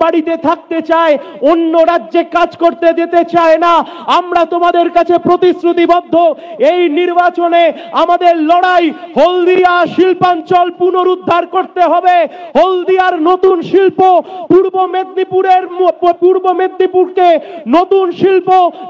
বাড়িতে থাকতে চায়, অন্য রাজ্যে কাজ করতে যেতে চায় না। আমরা তোমাদের কাছে প্রতিশ্রুতিবদ্ধ, এই নির্বাচনে আমাদের লড়াই হলদিয়া শিল্পাঞ্চল পুনরুদ্ধার করতে হবে। হলদিয়ার নতুন শিল্প, পূর্ব মেদিনীপুরকে নতুন শিল্প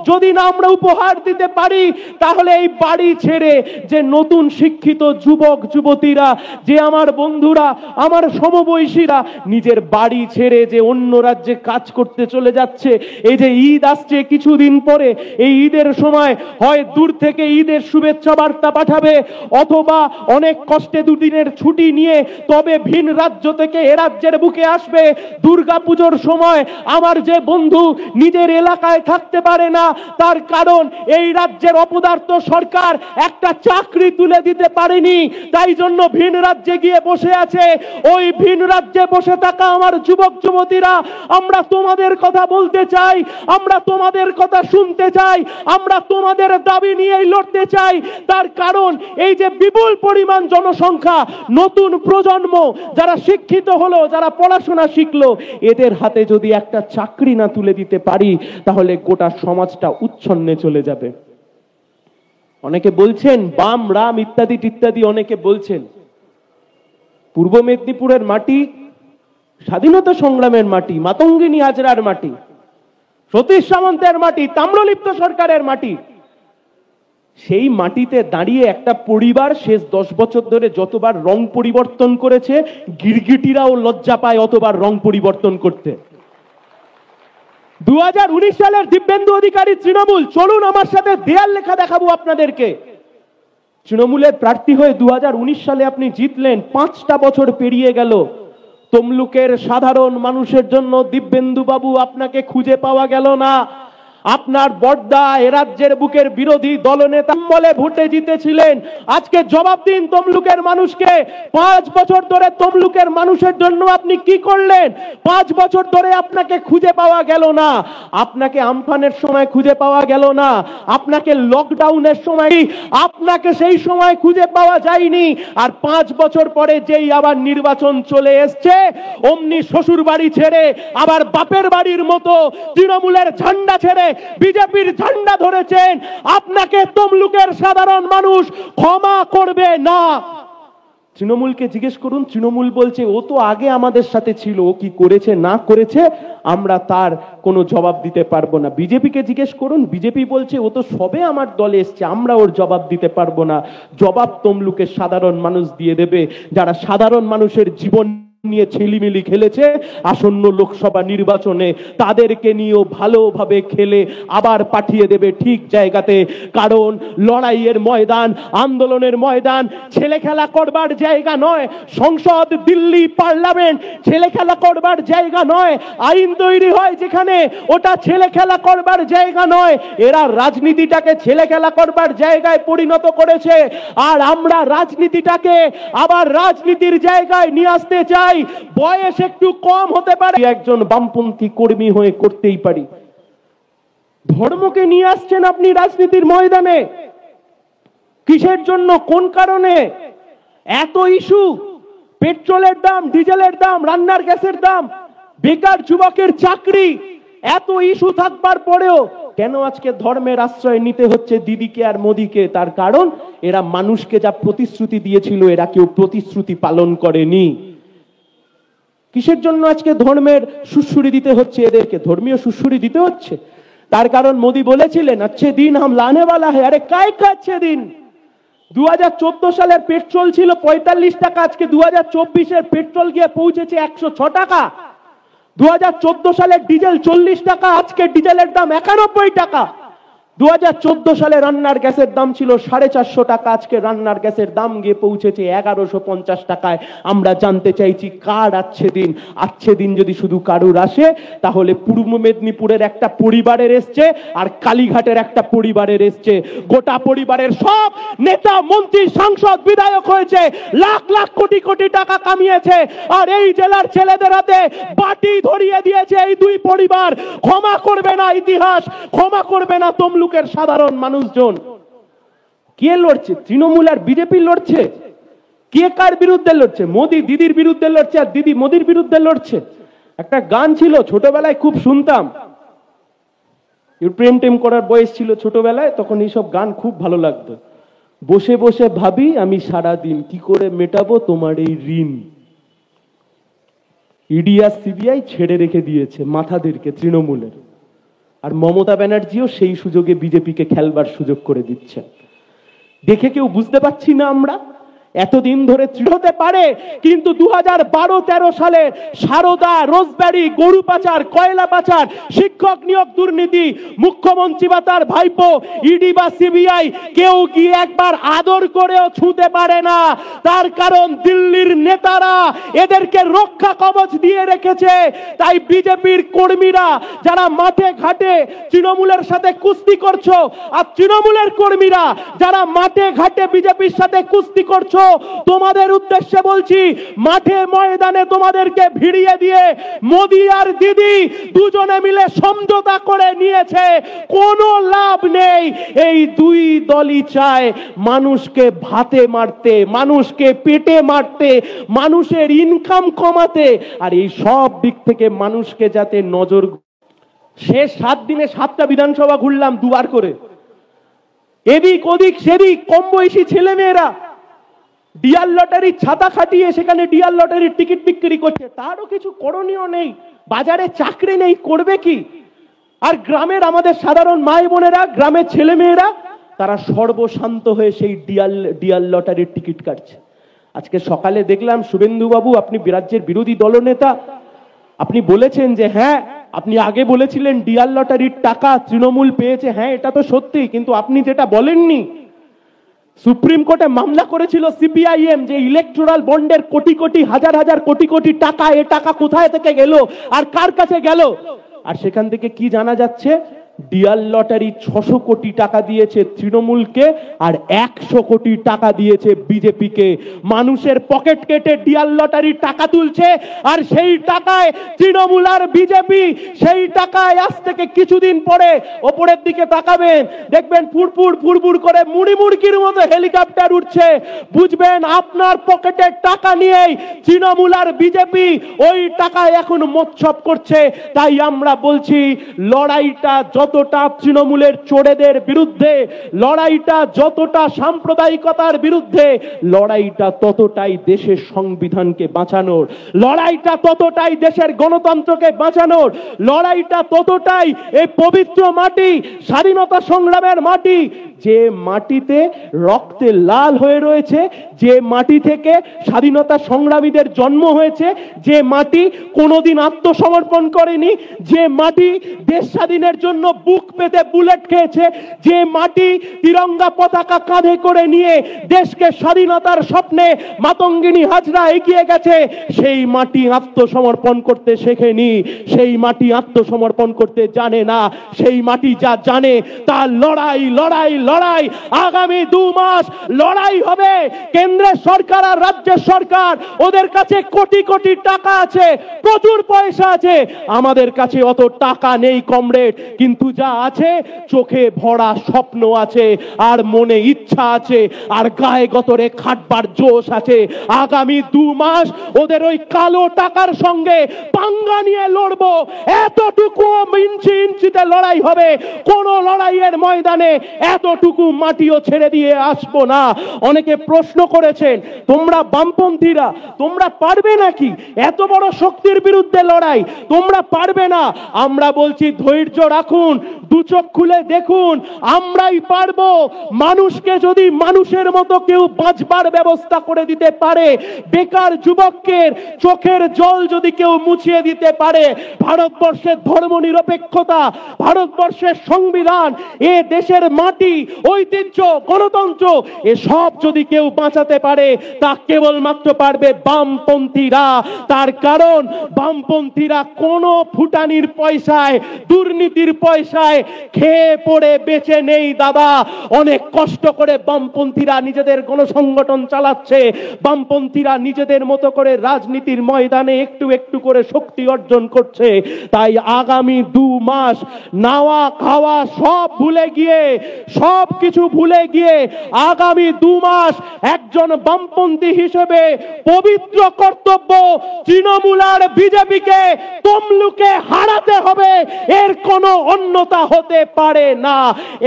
যদি না আমরা উপহার দিতে পারি, তাহলে এই বাড়ি ছেড়ে যে নতুন শিক্ষিত যুবক যুবতীরা, যে আমার বন্ধুরা, আমার সমবয়সীরা নিজের বাড়ি ছেড়ে যে অন্য রাজ্যে কাজ করতে চলে যাচ্ছে, এই যে ঈদ আসছে কিছুদিন পরে, এই ঈদের সময় হয় দূর থেকে ঈদের শুভেচ্ছা বার্তা পাঠাবে, অথবা অনেক কষ্টে দুদিনের ছুটি নিয়ে তবে ভিন রাজ্য থেকে এ রাজ্যের বুকে আসবে। দুর্গাপুজোর সময় আমার যে বন্ধু নিজের এলাকায় থাকতে পারে না, তার কারণ এই রাজ্যের অপদার্থ সরকার একটা চাকরি তুলে দিতে পারেনি, তাই জন্য ভিন রাজ্যে গিয়ে বসে আছে। ওই ভিন রাজ্যে বসে থাকা আমার যুবক যুবতীরা, আমরা তোমাদের কথা বলতে চাই, আমরা তোমাদের কথা শুনতে চাই, আমরা তোমাদের দাবি নিয়েই লড়তে চাই। তার কারণ এই যে বিপুল পরিমাণ জনসংখ্যা, নতুন প্রজন্ম যারা শিক্ষিত হলো, যারা পড়াশোনা শিখলো, এদের হাতে যদি একটা চাকরি না তুলে দিতে পারি, তাহলে গোটা সমাজটা উচ্ছন্নে চলে যাবে। অনেকে বলছেন বাম রাম ইত্যাদি ইত্যাদি, অনেকে বলছেন পূর্ব মেদিনীপুরের মাটি স্বাধীনতা সংগ্রামের মাটি, মাতঙ্গিনী হাজরার মাটি, সতীশ সামন্তের মাটি, তাম্রলিপ্ত সরকারের মাটি। সেই মাটিতে দাঁড়িয়ে একটা পরিবার শেষ 10 বছর ধরে যতবার রং পরিবর্তন করেছে, গিরগিটিরাও লজ্জা পায় অতবার রং পরিবর্তন করতে। 2019 সালের দিব্যেন্দু অধিকারী তৃণমূল, চলুন আমার সাথে দেয়াল লেখা দেখাবো আপনাদেরকে। তৃণমূলের প্রার্থী হয়ে 2019 সালে আপনি জিতলেন, 5টা বছর পেরিয়ে গেল, তমলুকের সাধারণ মানুষের জন্য দিব্যেন্দু বাবু আপনাকে খুঁজে পাওয়া গেল না। আপনার বড়দা এ রাজ্যের বুকের বিরোধী দলনেতা বলে ভোটে জিতেছিলেন। আজকে জবাব দিন তমলুকের মানুষকে, 5 বছর ধরে তমলুকের মানুষের জন্য আপনি কি করলেন? 5 বছর ধরে আপনাকে খুঁজে পাওয়া গেল না, আপনাকে আমফানের সময় খুঁজে পাওয়া গেল না, আপনাকে লকডাউনের সময় আপনাকে সেই সময় খুঁজে পাওয়া যায়নি। আর 5 বছর পরে যেই আবার নির্বাচন চলে এসছে, অমনি শ্বশুর বাড়ি ছেড়ে আবার বাপের বাড়ির মতো তৃণমূলের ঝান্ডা ছেড়ে বিজেপির ঝান্ডা ধরেছেন। আপনাকে তমলুকের সাধারণ মানুষ ক্ষমা করবে না। তৃণমূলকে জিজ্ঞেস করুন, তৃণমূল বলছে ও তো আগে আমাদের সাথে ছিল, ও কি করেছে না করেছে আমরা তার কোনো জবাব দিতে পারবো না। বিজেপিকে জিজ্ঞেস করুন, বিজেপি বলছে ও তো সবে আমার দলে এসছে, আমরা ওর জবাব দিতে পারবো না। জবাব তমলুকের সাধারণ মানুষ দিয়ে দেবে, যারা সাধারণ মানুষের জীবন নিয়ে ছেলিমিলি খেলেছে আসন্ন লোকসভা নির্বাচনে, তাদেরকে নিয়েও ভালোভাবে খেলে আবার পাঠিয়ে দেবে ঠিক জায়গাতে। কারণ লড়াইয়ের ময়দান, আন্দোলনের ময়দান ছেলে খেলা করবার জায়গা নয়। সংসদ, দিল্লি, পার্লামেন্ট ছেলে খেলা করবার জায়গা নয়। আইন তৈরি হয় যেখানে, ওটা ছেলে খেলা করবার জায়গা নয়। এরা রাজনীতিটাকে ছেলে খেলা করবার জায়গায় পরিণত করেছে, আর আমরা রাজনীতিটাকে আবার রাজনীতির জায়গায় নিয়ে আসতে চাই। বয়স একটু কম হতে পারে, একজন বামপন্থী কর্মী হয়ে করতেই পারি। ধর্মকে নিয়ে আসছেন আপনি রাজনীতির ময়দানে, কিসের জন্য, কোন কারণে? এত ইস্যু, পেট্রোলের দাম, ডিজেলের দাম, রান্নার গ্যাসের দাম, বেকার যুবকের চাকরি, এত ইস্যু থাকবার পরেও কেন আজকে ধর্মের আশ্রয় নিতে হচ্ছে দিদিকে আর মোদিকে? তার কারণ এরা মানুষকে যা প্রতিশ্রুতি দিয়েছিল, এরা কেউ প্রতিশ্রুতি পালন করেনি। কিসের জন্য আজকে ধর্মের সুশ্রুরি দিতে হচ্ছে এদেরকে, ধর্মীয় সুশ্রুরি দিতে হচ্ছে? তার কারণ মোদি বলেছিলেন अच्छे दिन हम लाने वाला है। আরে কায় अच्छे दिन? 2014 সালের পেট্রোল ছিল 45 টাকা, আজকে 2024 পেট্রোল গিয়ে পৌঁছেছে 106 টাকা। 2014 সালের ডিজেল 40 টাকা, আজকে ডিজেলের দাম 91 টাকা। 2014 সালে রান্নার গ্যাসের দাম ছিল 450 টাকা, আজকে রান্নার গ্যাসের দাম গিয়ে পৌঁছেছে 1150 টাকায়। আমরা জানতে চাইছি কার আচ্ছে দিন? আচ্ছে দিন যদি শুধু কারুর আসে, তাহলে পূর্ব মেদিনীপুরের একটা পরিবারের এসছে, আর কালীঘাটের একটা পরিবারের এসছে। গোটা পরিবারের সব নেতা, মন্ত্রী, সাংসদ, বিধায়ক হয়েছে, লাখ লাখ কোটি কোটি টাকা কামিয়েছে, আর এই জেলার ছেলেদের হাতে বাটি ধরিয়ে দিয়েছে এই দুই পরিবার। ক্ষমা করবে না ইতিহাস, ক্ষমা করবে না তমলুকের সাধারণ মানুষজন। কে লড়ছে? তৃণমূল আর বিজেপি লড়ছে। কে কার বিরুদ্ধে লড়ছে? মোদি দিদির বিরুদ্ধে লড়ছে, আর দিদি মোদির বিরুদ্ধে লড়ছে। একটা গান ছিল ছোটবেলায় খুব শুনতাম, প্রেম টেম করার বয়স ছিল ছোটবেলায়, তখন এইসব গান খুব ভালো লাগতো। বসে বসে ভাবি আমি সারা দিন কি করে মেটাবো তোমার এই ঋণ। ইডি আর সিবিআই ছেড়ে রেখে দিয়েছে মাথাদেরকে তৃণমূলের, আর মমতা ব্যানার্জিও সেই সুযোগে বিজেপিকে খেলবার সুযোগ করে দিচ্ছে। দেখে কেউ বুঝতে পারছি না আমরা এতদিন ধরে হতে পারে, কিন্তু 2012-13 সালে সারদা, রোজব্যারি, গরু পাচার, কয়লা পাচার, শিক্ষক নিয়োগ দুর্নীতি, মুখ্যমন্ত্রী বা তার ভাইপো, ইডি বা সিবিআই কেউ কি একবার আদর করেও ছুঁতে পারে না। তার কারণ দিল্লির নেতারা এদেরকে রক্ষা কবচ দিয়ে রেখেছে। তাই বিজেপির কর্মীরা যারা মাঠে ঘাটে তৃণমূলের সাথে কুস্তি করছো, আর তৃণমূলের কর্মীরা যারা মাঠে ঘাটে বিজেপির সাথে কুস্তি করছো, তোমাদের উদ্দেশ্যে বলছি, মাঠে ময়দানে তোমাদেরকে ভিড়িয়ে দিয়ে মোদি আর দিদি দুজনে মিলে সমঝোতা করে নিয়েছে, কোনো লাভ নেই। এই দুই দলই চায় মানুষকে ভাতে মারতে, মানুষকে পেটে মারতে, মানুষের ইনকাম কমাতে, আর এই সব দিক থেকে মানুষকে যাতে নজর। শেষ 7 দিনে 7টা বিধানসভা ঘুরলাম দুবার করে, এদিক ওদিক সেদিক কম বয়সী ছেলে মেয়েরা ডিয়ার লটারির ছাতা খাটিয়ে সেখানে ডিয়ার লটারির টিকিট বিক্রি করছে, তারও কিছু করণীয় নেই, বাজারে চাকরি নেই, করবে কি? আর গ্রামের আমাদের সাধারণ মাই বোনেরা, গ্রামের ছেলে মেয়েরা তারা সর্বশান্ত হয়ে সেই ডিয়ার লটারির টিকিট কাটছে। আজকে সকালে দেখলাম শুভেন্দু বাবু, আপনি রাজ্যের বিরোধী দলনেতা, আপনি বলেছেন যে হ্যাঁ, আপনি আগে বলেছিলেন ডিয়ার লটারির টাকা তৃণমূল পেয়েছে, হ্যাঁ এটা তো সত্যি, কিন্তু আপনি যেটা বলেননি, সুপ্রিম কোর্টে মামলা করেছিল সিপিআইএম যে ইলেকটোরাল বন্ডের কোটি কোটি, হাজার হাজার কোটি কোটি টাকা, এ টাকা কোথায় থেকে গেল আর কার কাছে গেল। আর সেখান থেকে কি জানা যাচ্ছে, ডিয়ার লটারি 600 কোটি টাকা দিয়েছে তৃণমূলকে আর 100 কোটি টাকা দিয়েছে বিজেপিকে। মানুষের পকেট কেটে ডিয়ার লটারির টাকা তুলছে, আর সেই টাকায় তৃণমূল আর বিজেপি, সেই টাকায় আজ থেকে কিছুদিন পরে ওপরের দিকে তাকাবেন, দেখবেন ফুরফুর ফুরফুর করে মুড়ি মুড়কির মতো হেলিকপ্টার উঠছে। বুঝবেন আপনার পকেটের টাকা নিয়েই তৃণমূল আর বিজেপি ওই টাকায় এখন মোৎসব করছে। তাই আমরা বলছি, লড়াইটা যতটা তৃণমূলের চোরেদের বিরুদ্ধে, লড়াইটা যতটা সাম্প্রদায়িকতার বিরুদ্ধে, লড়াইটা ততটাই দেশের সংবিধানকে বাঁচানোর, লড়াইটা ততটাই দেশের গণতন্ত্রকে বাঁচানোর, লড়াইটা ততটাই এই পবিত্র মাটি, স্বাধীনতা সংগ্রামের মাটি, যে মাটিতে রক্তে লাল হয়ে রয়েছে, যে মাটি থেকে স্বাধীনতা সংগ্রামীদের জন্ম হয়েছে, যে মাটি কোনোদিন আত্মসমর্পণ করেনি, যে মাটি দেশ স্বাধীনের জন্য বুক পেতে বুলেট খেয়েছে, যে মাটি তিরঙ্গা পতাকা কাঁধে করে নিয়ে দেশকে স্বাধীনতার স্বপ্নে মাতঙ্গিনী হাজরা এগিয়ে গেছে, সেই মাটি আত্মসমর্পণ করতে শেখেনি, সেই মাটি আত্মসমর্পণ করতে জানে না। সেই মাটি যা জানে তার লড়াই লড়াই লড়াই। আগামী 2 মাস লড়াই হবে। কেন্দ্রের সরকার আর রাজ্যের সরকার, ওদের কাছে কোটি কোটি টাকা আছে, প্রচুর পয়সা আছে, আমাদের কাছে অত টাকা নেই কমরেড, কিন্তু যা আছে চোখে ভরা স্বপ্ন আছে, আর মনে ইচ্ছা আছে, আর গায়ে গতরে খাটবার জোশ আছে। আগামী 2 মাস ওদের ওই কালো টাকার সঙ্গে পাঙ্গা নিয়ে লড়বো। এতটুকু ইঞ্চি ইঞ্চিতে লড়াই হবে, কোন লড়াইয়ের ময়দানে এতটুকু মাটিও ছেড়ে দিয়ে আসবো না। অনেকে প্রশ্ন করেছেন, তোমরা বামপন্থীরা তোমরা পারবে নাকি এত বড় শক্তির বিরুদ্ধে লড়াই? তোমরা পারবে না। আমরা বলছি ধৈর্য রাখুন, 2 চোখ খুলে দেখুন, আমরাই পারবো। মানুষকে যদি মানুষের মতো কেউ বাঁচবার ব্যবস্থা করে দিতে পারে, বেকার যুবকের চোখের জল যদি কেউ মুছিয়ে দিতে পারে, ভারতবর্ষের ধর্মনিরপেক্ষতা, ভারতবর্ষের সংবিধান, এ দেশের মাটি, ঐতিহ্য, গণতন্ত্র, এসব যদি কেউ বাঁচাতে পারে, তা কেবলমাত্র পারবে বামপন্থীরা। তার কারণ বামপন্থীরা কোনো ফুটানির পয়সায়, দুর্নীতির পয়সায় পয়সায় খেয়ে পড়ে বেঁচে নেই দাদা। অনেক কষ্ট করে বামপন্থীরা নিজেদের গণসংগঠন চালাচ্ছে, বামপন্থীরা নিজেদের মতো করে রাজনীতির ময়দানে একটু একটু করে শক্তি অর্জন করছে। তাই আগামী 2 মাস নাওয়া খাওয়া সব ভুলে গিয়ে, সব কিছু ভুলে গিয়ে আগামী 2 মাস একজন বামপন্থী হিসেবে পবিত্র কর্তব্য, তৃণমূল আর বিজেপিকে তমলুকে হারাতে হবে, এর কোনো অন্যতা হতে পারে না।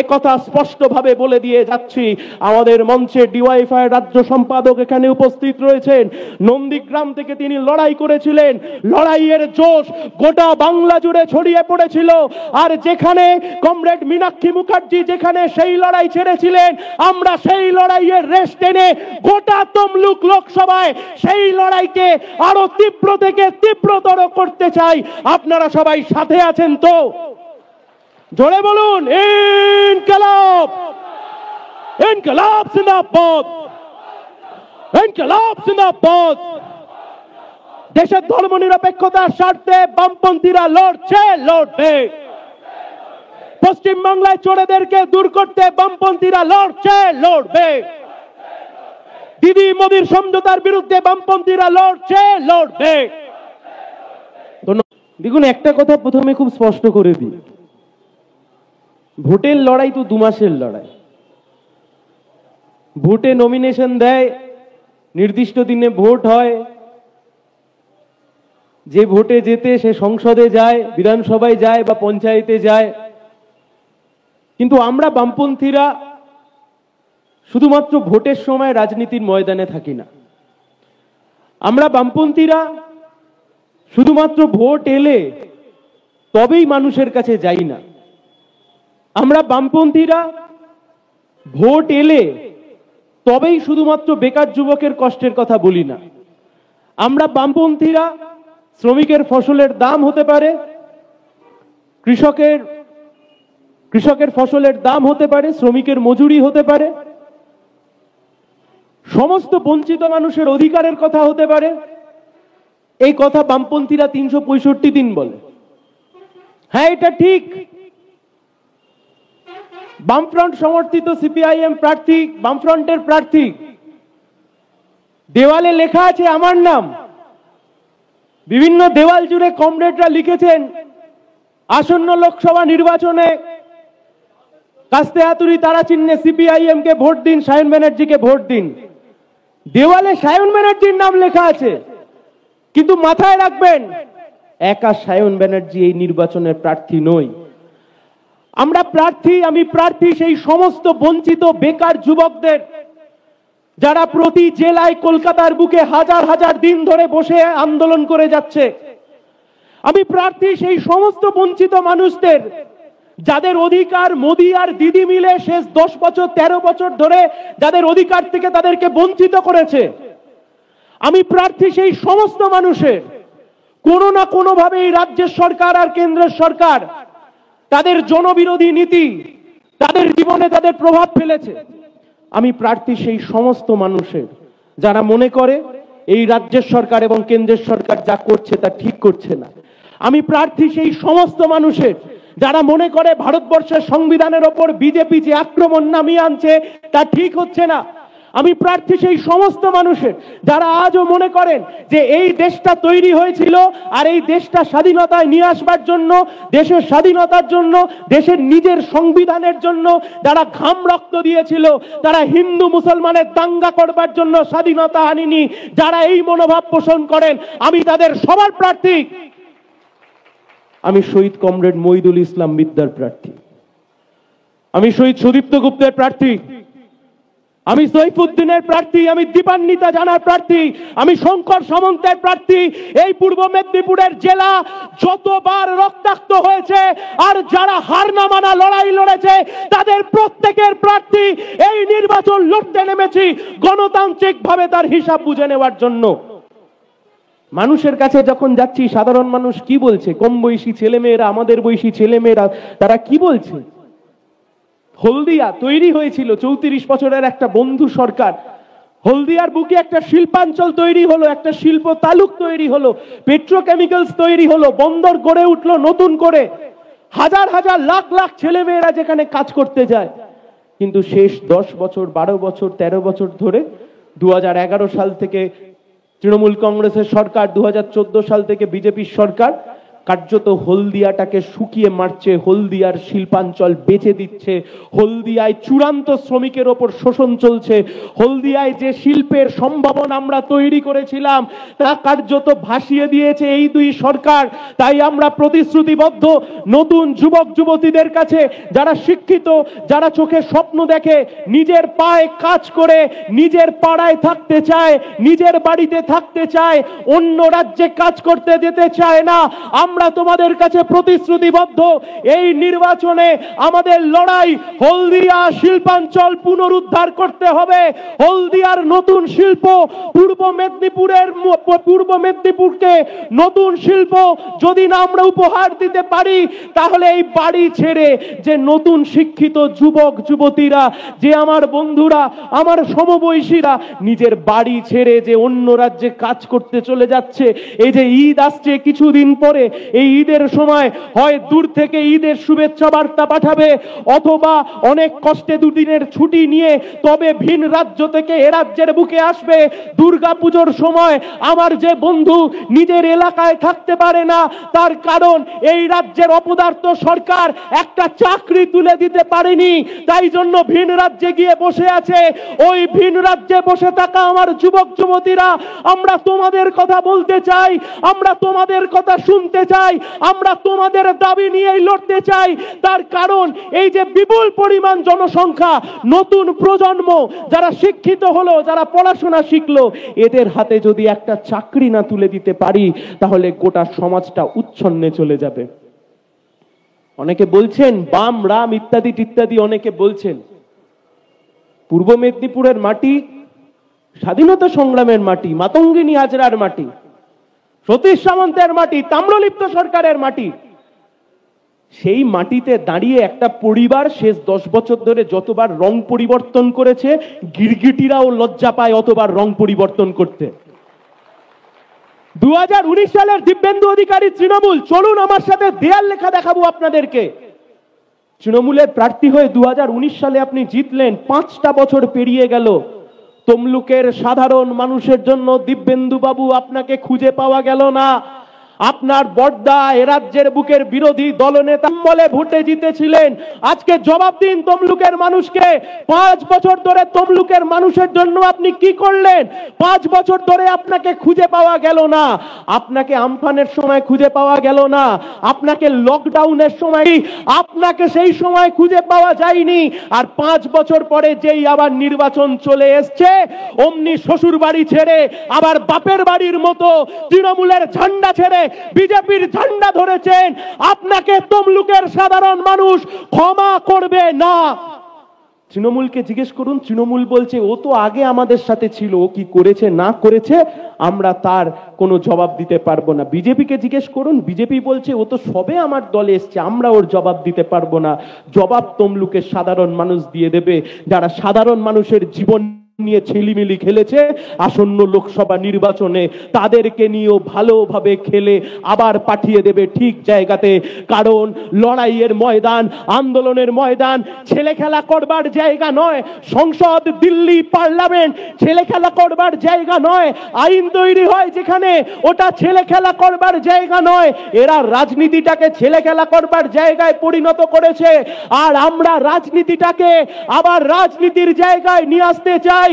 একথা স্পষ্টভাবে বলে দিয়ে যাচ্ছি। আমাদের মঞ্চে ডিওয়াইফাই রাজ্য সম্পাদক এখানে উপস্থিত রয়েছেন। নন্দীগ্রাম থেকে তিনি লড়াই করেছিলেন, লড়াইয়ের জোশ গোটা বাংলা জুড়ে ছড়িয়ে পড়েছিল। আর যেখানে কমরেড মীনাক্ষী মুখার্জি যেখানে সেই লড়াই ছেড়েছিলেন, আমরা সেই লড়াইয়ের রেশ টেনে গোটা তমলুক লোকসভায় সেই লড়াইকে আরো তীব্র থেকে তীব্রতর করতে চাই। আপনারা সবাই সাথে আছেন তো? জোরে বলুন ইনকিলাব, ইনকিলাব জিন্দাবাদ, ইনকিলাব জিন্দাবাদ। দেশের ধর্মনিরপেক্ষতার স্বার্থে বামপন্থীরা লড়ছে, লড়বে। পশ্চিমবাংলায় চোরেদেরকে দূর করতে বামপন্থীরা লড়ছে, লড়বে। দিদি মোদির সমঝোতার বিরুদ্ধে বামপন্থীরা লড়ছে, লড়বে। দেখুন, একটা কথা প্রথমে খুব স্পষ্ট করে দিই, ভোটের লড়াই তো 2 মাসের লড়াই। ভোটে নমিনেশন দেয়, নির্দিষ্ট দিনে ভোট হয়, যে ভোটে যেতে সে সংসদে যায়, বিধানসভায় যায় বা পঞ্চায়েতে যায়। কিন্তু আমরা বামপন্থীরা শুধুমাত্র ভোটের সময় রাজনীতির ময়দানে থাকি না। আমরা বামপন্থীরা শুধুমাত্র ভোট এলে তবেই মানুষের কাছে যাই না। আমরা বামপন্থীরা ভোট এলে তবেই শুধুমাত্র বেকার যুবকের কষ্টের কথা বলি না। আমরা বামপন্থীরা শ্রমিকের ফসলের দাম হতে পারে, কৃষকের ফসলের দাম হতে পারে, শ্রমিকের মজুরি হতে পারে, সমস্ত বঞ্চিত মানুষের অধিকারের কথা হতে পারে। এই কথা বামপন্থীরা 365 দিন বলে। হ্যাঁ, এটা ঠিক। বামফ্রন্ট সমর্থিত সিপিআইএম প্রার্থী, বামফ্রন্টের প্রার্থী, দেওয়ালে লেখা আছে আমার নাম। বিভিন্ন দেওয়াল জুড়ে কমরেডরা লিখেছেন আসন্ন লোকসভা নির্বাচনে কাস্তে হাতুড়ি তারা চিহ্নে সিপিআইএম কে ভোট দিন, সায়ন ব্যানার্জিকে ভোট দিন। দেওয়ালে সায়ন ব্যানার্জির নাম লেখা আছে, কিন্তু মাথায় রাখবেন একা সায়ন ব্যানার্জি এই নির্বাচনের প্রার্থী নই। আমরা প্রার্থী, আমি প্রার্থী সেই সমস্ত বঞ্চিত বেকার যুবকদের যারা প্রতি জেলায় কলকাতার বুকে হাজার হাজার দিন ধরে বসে আন্দোলন করে যাচ্ছে। আমি প্রার্থী সেই সমস্ত বঞ্চিত মানুষদের যাদের অধিকার মোদি আর দিদি মিলে শেষ 10 বছর 13 বছর ধরে যাদের অধিকার থেকে তাদেরকে বঞ্চিত করেছে। আমি প্রার্থী সেই সমস্ত মানুষের কোনো না কোনো ভাবে এই রাজ্যের সরকার আর কেন্দ্রের সরকার তাদের জনবিরোধী নীতি তাদের জীবনে তাদের প্রভাব ফেলেছে। আমি প্রার্থী সেই সমস্ত মানুষের যারা মনে করে এই রাজ্যের সরকার এবং কেন্দ্রের সরকার যা করছে তা ঠিক করছে না। আমি প্রার্থী সেই সমস্ত মানুষের যারা মনে করে ভারতবর্ষের সংবিধানের ওপর বিজেপি যে আক্রমণ নামিয়ে আনছে তা ঠিক হচ্ছে না। আমি প্রার্থী সেই সমস্ত মানুষের যারা আজও মনে করেন যে এই দেশটা তৈরি হয়েছিল আর এই দেশটা স্বাধীনতায় নিয়ে আসবার জন্য, দেশের স্বাধীনতার জন্য, দেশের নিজের সংবিধানের জন্য যারা ঘাম রক্ত দিয়েছিল, তারা হিন্দু মুসলমানের দাঙ্গা করবার জন্য স্বাধীনতা আনেনি। যারা এই মনোভাব পোষণ করেন আমি তাদের সবার প্রার্থী। আমি শহীদ কমরেড মইদুল ইসলাম মিদ্দার প্রার্থী, আমি শহীদ সুদীপ্ত গুপ্তের প্রার্থী, আমি সৈফুদ্দিনের প্রার্থী, আমি দীপান্বিতা জানার প্রার্থী, আমি শঙ্কর সামন্তের প্রার্থী। এই পূর্ব মেদিনীপুরের জেলা যতবার রক্তাক্ত হয়েছে আর যারা হার না মানা লড়াই লড়েছে তাদের প্রত্যেকের প্রার্থী। এই নির্বাচন লড়তে নেমেছি গণতান্ত্রিক ভাবে তার হিসাব বুঝে নেওয়ার জন্য। মানুষের কাছে যখন যাচ্ছি সাধারণ মানুষ কি বলছে, কম বয়সী ছেলেমেয়েরা, আমাদের বয়সী ছেলেমেয়েরা, তারা কি বলছে? হলদিয়া তৈরি হয়েছিল 34 বছরের একটা বন্ধু সরকার। হলদিয়ার বুকে একটা শিল্পাঞ্চল তৈরি হলো, একটা শিল্প তালুক তৈরি হলো, পেট্রোকেমিক্যালস তৈরি হলো, বন্দর গড়ে উঠলো নতুন করে। হাজার হাজার লাখ লাখ ছেলে মেয়েরা যেখানে কাজ করতে যায়। কিন্তু শেষ 10 বছর 12 বছর 13 বছর ধরে 2011 সাল থেকে তৃণমূল কংগ্রেসের সরকার, 2014 সাল থেকে বিজেপির সরকার কার্যত হলদিয়াটাকে শুকিয়ে মারছে, হলদিয়ার শিল্পাঞ্চল বেচে দিচ্ছে, হলদিয়ায় চূড়ান্ত শ্রমিকের ওপর শোষণ চলছে, হলদিয়ায় যে শিল্পের সম্ভাবনা আমরা তৈরি করেছিলাম তা কার্যত ভাসিয়ে দিয়েছে এই দুই সরকার। তাই আমরা প্রতিশ্রুতিবদ্ধ নতুন যুবক যুবতীদের কাছে, যারা শিক্ষিত, যারা চোখে স্বপ্ন দেখে, নিজের পায়ে কাজ করে নিজের পাড়ায় থাকতে চায়, নিজের বাড়িতে থাকতে চায়, অন্য রাজ্যে কাজ করতে যেতে চায় না, আমরা তোমাদের কাছে প্রতিশ্রুতিবদ্ধ এই নির্বাচনে আমাদের লড়াই হলদিয়া শিল্পাঞ্চল পুনরুদ্ধার করতে হবে। হলদিয়ার নতুন শিল্প, পূর্ব মেদিনীপুরকে নতুন শিল্প যদি না আমরা উপহার দিতে পারি, তাহলে এই বাড়ি ছেড়ে যে নতুন শিক্ষিত যুবক যুবতীরা, যে আমার বন্ধুরা, আমার সমবয়সীরা নিজের বাড়ি ছেড়ে যে অন্য রাজ্যে কাজ করতে চলে যাচ্ছে, এই যে ঈদ আসছে কিছুদিন পরে, এই ঈদের সময় হয় দূর থেকে ঈদের শুভেচ্ছা বার্তা পাঠাবে, অথবা অনেক কষ্টে দুদিনের ছুটি নিয়ে তবে ভিন রাজ্য থেকে এ রাজ্যের বুকে আসবে। দুর্গাপুজোর সময় আমার যে বন্ধু নিজের এলাকায় থাকতে পারে না, তার কারণ এই রাজ্যের অপদার্থ সরকার একটা চাকরি তুলে দিতে পারেনি, তাই জন্য ভিন রাজ্যে গিয়ে বসে আছে। ওই ভিন রাজ্যে বসে থাকা আমার যুবক যুবতীরা, আমরা তোমাদের কথা বলতে চাই, আমরা তোমাদের কথা শুনতে চাই, আমরা তোমাদের দাবি নিয়েই লড়তে চাই। তার কারণ এই যে বিপুল পরিমাণ জনসংখ্যা, নতুন প্রজন্ম যারা শিক্ষিত হলো, যারা পড়াশোনা শিখলো, এদের হাতে যদি একটা চাকরি না তুলে দিতে পারি, তাহলে গোটা সমাজটা উচ্ছন্নে চলে যাবে। অনেকে বলছেন বাম রাম ইত্যাদি ইত্যাদি, অনেকে বলছেন পূর্ব মেদিনীপুরের মাটি স্বাধীনতা সংগ্রামের মাটি, মাতঙ্গিনী হাজরার মাটি, সতীশ সামন্তের মাটি, তাম্রলিপ্ত সরকারের মাটি। সেই মাটিতে দাঁড়িয়ে একটা পরিবার শেষ 10 বছর ধরে যতবার রং পরিবর্তন করেছে, গিরগিটিরাও লজ্জা পায় অতবার রং পরিবর্তন করতে। 2019 সালের দিব্যেন্দু অধিকারী তৃণমূল, চলুন আমার সাথে দেয়াল লেখা দেখাবো আপনাদেরকে। তৃণমূলের প্রার্থী হয়ে 2019 সালে আপনি জিতলেন, 5টা বছর পেরিয়ে গেল, তমলুকের সাধারণ মানুষের জন্য দিব্যেন্দু বাবু আপনাকে খুঁজে পাওয়া গেল না। আপনার বড়দা এ রাজ্যের বুকের বিরোধী দলনেতা বলে ভোটে জিতেছিলেন। আজকে জবাব দিন তমলুকের মানুষকে, 5 বছর ধরে তমলুকের মানুষের জন্য আপনি কি করলেন? 5 বছর ধরে আপনাকে খুঁজে পাওয়া গেল না, আপনাকে আমফানের সময় খুঁজে পাওয়া গেল না, আপনাকে লকডাউনের সময়, আপনাকে সেই সময় খুঁজে পাওয়া যায়নি। আর 5 বছর পরে যেই আবার নির্বাচন চলে এসছে, অমনি শ্বশুর বাড়ি ছেড়ে আবার বাপের বাড়ির মতো তৃণমূলের ঝান্ডা ছেড়ে বিজেপির ঝান্ডা ধরেছেন। আপনাকে তমলুকের সাধারণ মানুষ ক্ষমা করবে না। তৃণমূলকে জিজ্ঞেস করুন, তৃণমূল বলছে ও তো আগে আমাদের সাথে ছিল, ও কি করেছে না করেছে আমরা তার কোনো জবাব দিতে পারবো না। বিজেপিকে জিজ্ঞেস করুন, বিজেপি বলছে ও তো সবে আমার দলে এসছে, আমরা ওর জবাব দিতে পারবো না। জবাব তমলুকের সাধারণ মানুষ দিয়ে দেবে, যারা সাধারণ মানুষের জীবন নিয়ে ছেলিমিলি খেলেছে আসন্ন লোকসভা নির্বাচনে, তাদেরকে নিয়েও ভালোভাবে খেলে আবার পাঠিয়ে দেবে ঠিক জায়গাতে। কারণ লড়াইয়ের ময়দান, আন্দোলনের ময়দান ছেলে খেলা করবার জায়গা নয়। সংসদ, দিল্লি, পার্লামেন্ট ছেলে খেলা করবার জায়গা নয়। আইন তৈরি হয় যেখানে, ওটা ছেলে খেলা করবার জায়গা নয়। এরা রাজনীতিটাকে ছেলে খেলা করবার জায়গায় পরিণত করেছে, আর আমরা রাজনীতিটাকে আবার রাজনীতির জায়গায় নিয়ে আসতে চাই।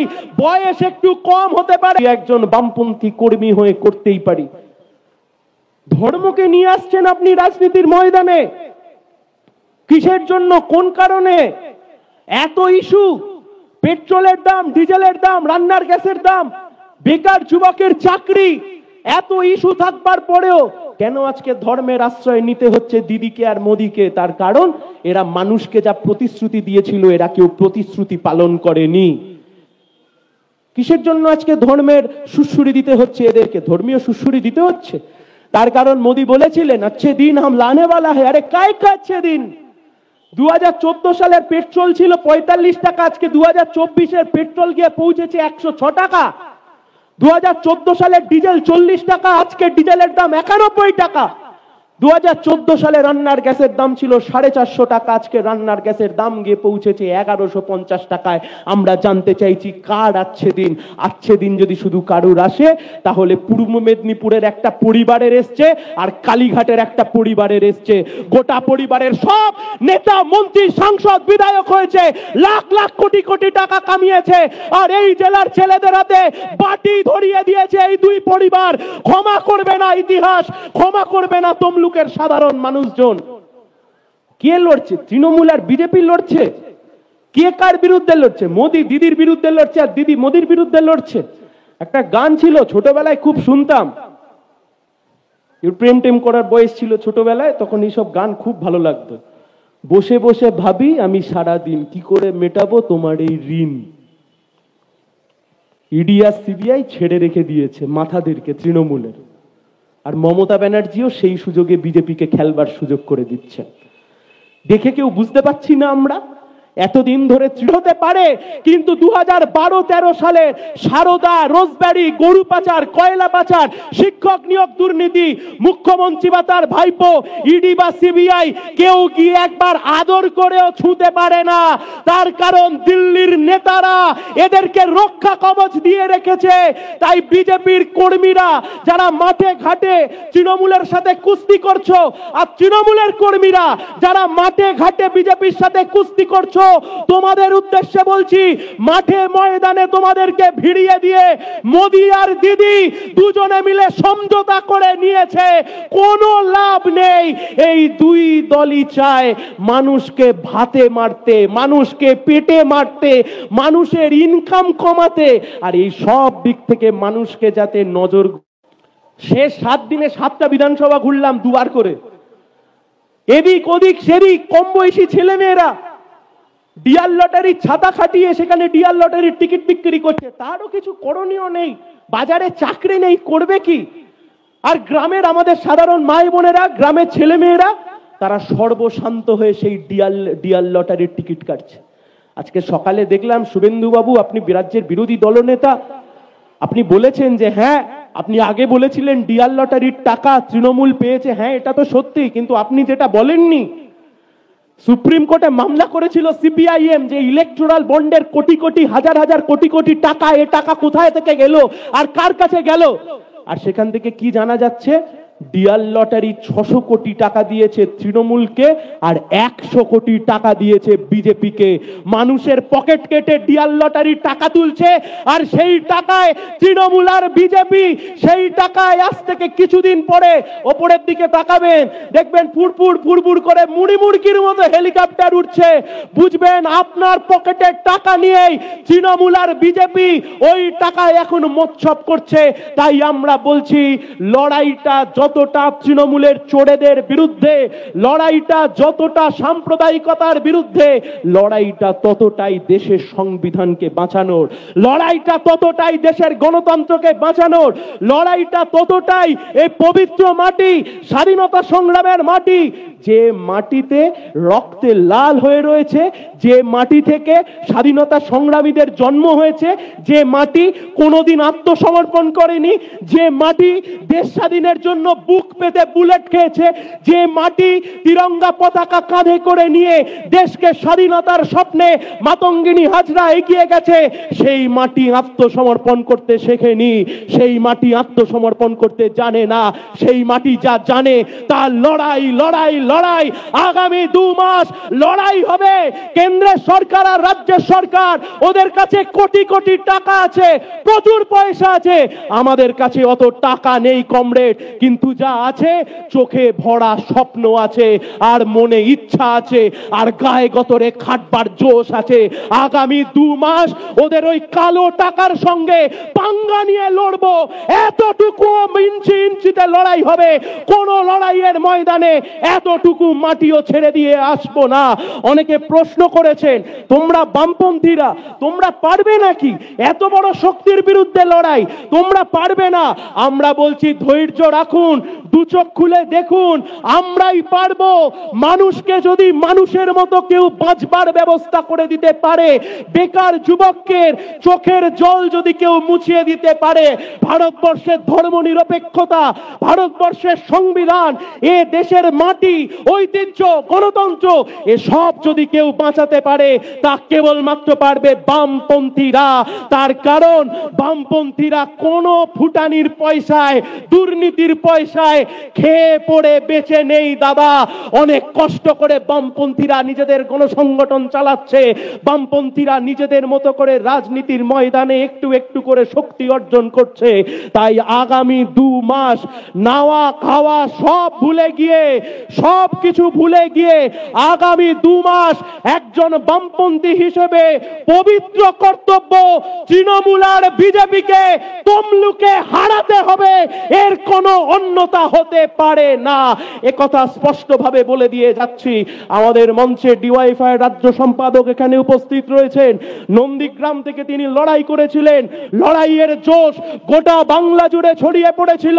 বয়স একটু কম হতে পারে, একজন বামপন্থী কর্মী হয়ে করতেই পারি। ধর্মকে নিয়ে আসছেন আপনি রাজনীতির ময়দানে, কিসের জন্য, কোন কারণে? এত ইস্যু, পেট্রোলের দাম, ডিজেলের দাম, রান্নার গ্যাসের দাম, বেকার যুবকের চাকরি, এত ইস্যু থাকবার পরেও কেন আজকে ধর্মের আশ্রয় নিতে হচ্ছে দিদিকে আর মোদিকে? তার কারণ এরা মানুষকে যা প্রতিশ্রুতি দিয়েছিল, এরা কেউ প্রতিশ্রুতি পালন করেনি। কিসের জন্য আজকে ধর্মের সুশ্রুরি দিতে হচ্ছে এদেরকে, ধর্মীয় সুশ্রুরি দিতে হচ্ছে? তার কারণ মোদি বলেছিলেন अच्छे दिन हम लाने वाला है। আরে কায় अच्छे दिन? 2014 সালের পেট্রোল ছিল 45 টাকা, আজকে 2024 পেট্রোল গিয়ে পৌঁছেছে 106 টাকা। 2014 সালের ডিজেল 40 টাকা, আজকে ডিজেলের দাম 91 টাকা। 2014 সালে রান্নার গ্যাসের দাম ছিল 450 টাকা, আজকে রান্নার গ্যাসের দাম গিয়ে পৌঁছেছে 1150 টাকায়। আমরা জানতে চাইছি কার আচ্ছে দিন যদি শুধু কারুর আসে তাহলে পূর্ব মেদিনীপুরের একটা পরিবারের এসছে আর কালীঘাটের একটা পরিবারের এসছে। গোটা পরিবারের সব নেতা মন্ত্রী সাংসদ বিধায়ক হয়েছে, লাখ লাখ কোটি কোটি টাকা কামিয়েছে, আর এই জেলার ছেলেদের হাতে বাটি ধরিয়ে দিয়েছে এই দুই পরিবার। ক্ষমা করবে না ইতিহাস, ক্ষমা করবে না তমলুকের সাধারণ মানুষজন। কে লড়ছে? তৃণমূল আর বিজেপি লড়ছে। কে কার বিরুদ্ধে লড়ছে? মোদি দিদির বিরুদ্ধে লড়ছে আর দিদি মোদির বিরুদ্ধে লড়ছে। একটা গান ছিল ছোটবেলায় খুব শুনতাম, প্রেম টেম করার বয়স ছিল ছোটবেলায়, তখন এইসব গান খুব ভালো লাগতো। বসে বসে ভাবি আমি সারা দিন কি করে মেটাবো তোমার এই ঋণ। ইডি আর সিবিআই ছেড়ে রেখে দিয়েছে মাথাদেরকে তৃণমূলের, আর মমতা ব্যানার্জিও সেই সুযোগে বিজেপিকে খেলবার সুযোগ করে দিচ্ছে। দেখে কেউ বুঝতে পারছি না আমরা এতদিন ধরে হতে পারে, কিন্তু 2012-13 সালে সারদা, রোজব্যারি, গরু পাচার, কয়লা পাচার, শিক্ষক নিয়োগ দুর্নীতি, মুখ্যমন্ত্রী বা তার ভাইপো, ইডি বা সিবিআই কেউ গিয়ে একবার আদর করেও ছুঁতে পারে না। তার কারণ দিল্লির নেতারা এদেরকে রক্ষা কবচ দিয়ে রেখেছে। তাই বিজেপির কর্মীরা যারা মাঠে ঘাটে তৃণমূলের সাথে কুস্তি করছো, আর তৃণমূলের কর্মীরা যারা মাঠে ঘাটে বিজেপির সাথে কুস্তি করছো, তোমাদের উদ্দেশ্যে বলছি, মাঠে ময়দানে তোমাদেরকে ভিড়িয়ে দিয়ে মোদি আর দিদি দুজনে মিলে সমঝোতা করে নিয়েছে। কোনো লাভ নেই। এই দুই দলই চায় মানুষকে ভাতে মারতে, মানুষকে পেটে মারতে, মানুষের ইনকাম কমাতে, আর এই সব দিক থেকে মানুষকে যাতে নজর। শেষ 7 দিনে 7টা বিধানসভা ঘুরলাম দুবার করে, এদিক ওদিক সেদিক কম বয়সী ছেলে মেয়েরা ডিয়ার লটারির ছাতা খাটিয়ে সেখানে ডিয়ার লটারির টিকিট বিক্রি করছে। তারও কিছু করণীয় নেই, বাজারে চাকরি নেই, করবে কি? আর গ্রামের আমাদের সাধারণ মাই বোনেরা, গ্রামের ছেলে মেয়েরা তারা সর্বশান্ত হয়ে সেই ডিয়ার লটারির টিকিট কাটছে। আজকে সকালে দেখলাম শুভেন্দু বাবু, আপনি রাজ্যের বিরোধী দলনেতা, আপনি বলেছেন যে হ্যাঁ, আপনি আগে বলেছিলেন ডিয়ার লটারির টাকা তৃণমূল পেয়েছে। হ্যাঁ, এটা তো সত্যি, কিন্তু আপনি যেটা বলেননি, সুপ্রিম কোর্টে মামলা করেছিল সিপিআইএম যে ইলেকটোরাল বন্ডের কোটি কোটি, হাজার হাজার কোটি কোটি টাকা, এ টাকা কোথায় থেকে গেল আর কার কাছে গেল। আর সেখান থেকে কি জানা যাচ্ছে, ডিয়ার লটারি 600 কোটি টাকা দিয়েছে তৃণমূলকে আর 100 কোটি টাকা দিয়েছে বিজেপিকে। মানুষের পকেট কেটে ডিয়ার লটারি টাকা তুলছে, আর সেই টাকায় তৃণমূল আর বিজেপি, সেই টাকায় আজ থেকে কিছুদিন পরে ওপরের দিকে তাকাবেন, দেখবেন ফুরফুর ফুরফুর করে মুড়ি মুড়কির মতো হেলিকপ্টার উঠছে। বুঝবেন আপনার পকেটের টাকা নিয়েই তৃণমূল আর বিজেপি ওই টাকায় এখন মোৎসব করছে। তাই আমরা বলছি, লড়াইটা যতটা তৃণমূলের চোরেদের বিরুদ্ধে, লড়াইটা যতটা সাম্প্রদায়িকতার বিরুদ্ধে, লড়াইটা ততটাই দেশের সংবিধানকে বাঁচানোর, লড়াইটা ততটাই দেশের গণতন্ত্রকে বাঁচানোর, লড়াইটা ততটাই এই পবিত্র মাটি, স্বাধীনতা সংগ্রামের মাটি, যে মাটিতে রক্তে লাল হয়ে রয়েছে, যে মাটি থেকে স্বাধীনতা সংগ্রামীদের জন্ম হয়েছে, যে মাটি কোনোদিন আত্মসমর্পণ করেনি, যে মাটি দেশ স্বাধীনের জন্য বুক পেতে বুলেট খেয়েছে, যে মাটি তিরঙ্গা পতাকা কাঁধে করে নিয়ে দেশকে স্বাধীনতার স্বপ্নে মাতঙ্গিনী হাজরা এগিয়ে গেছে, সেই মাটি আত্মসমর্পণ করতে শেখেনি, সেই মাটি আত্মসমর্পণ করতে জানে না। সেই মাটি যা জানে তার লড়াই লড়াই লড়াই। আগামী 2 মাস লড়াই হবে। কেন্দ্রের সরকার আর রাজ্যের সরকার, ওদের কাছে কোটি কোটি টাকা আছে, প্রচুর পয়সা আছে, আমাদের কাছে অত টাকা নেই কমরেড, কিন্তু যা আছে চোখে ভরা স্বপ্ন আছে, আর মনে ইচ্ছা আছে, আর গায়ে গতরে খাটবার জোশ আছে। আগামী 2 মাস ওদের ওই কালো টাকার সঙ্গে পাঙ্গা নিয়ে লড়বো। এতটুকু ইঞ্চি ইঞ্চিতে লড়াই হবে। কোন লড়াইয়ের ময়দানে এত এতটুকু মাটিও ছেড়ে দিয়ে আসবো না। অনেকে প্রশ্ন করেছেন, তোমরা বামপন্থীরা তোমরা পারবে নাকি এত বড় শক্তির বিরুদ্ধে লড়াই? তোমরা পারবে না। আমরা বলছি ধৈর্য রাখুন, দু চোখ খুলে দেখুন, আমরাই পারবো। মানুষকে যদি মানুষের মতো কেউ বাঁচবার ব্যবস্থা করে দিতে পারে, বেকার যুবকের চোখের জল যদি কেউ মুছিয়ে দিতে পারে, ভারতবর্ষের ধর্মনিরপেক্ষতা, ভারতবর্ষের সংবিধান, এ দেশের মাটি, ঐতিহ্য, গণতন্ত্র, এসব যদি কেউ বাঁচাতে পারে তা কেবলমাত্র পারবে বামপন্থীরা। তার কারণ বামপন্থীরা কোনো ফুটানির পয়সায়, দুর্নীতির পয়সায় খেয়ে পড়ে বেঁচে নেই দাদা। অনেক কষ্ট করে বামপন্থীরা নিজেদের গণসংগঠন চালাচ্ছে, বামপন্থীরা নিজেদের মতো করে রাজনীতির ময়দানে একটু একটু করে শক্তি অর্জন করছে। তাই আগামী 2 মাস নাওয়া খাওয়া সব ভুলে গিয়ে, সব কিছু ভুলে গিয়ে আগামী 2 মাস একজন বামপন্থী হিসেবে পবিত্র কর্তব্য, তৃণমূল আর বিজেপিকে তমলুকে হারাতে হবে, এর কোনো অন্যতা হতে পারে না। একথা স্পষ্টভাবে বলে দিয়ে যাচ্ছি। আমাদের মঞ্চে ডিওয়াইফাই রাজ্য সম্পাদক এখানে উপস্থিত রয়েছেন। নন্দীগ্রাম থেকে তিনি লড়াই করেছিলেন, লড়াইয়ের জোশ গোটা বাংলা জুড়ে ছড়িয়ে পড়েছিল।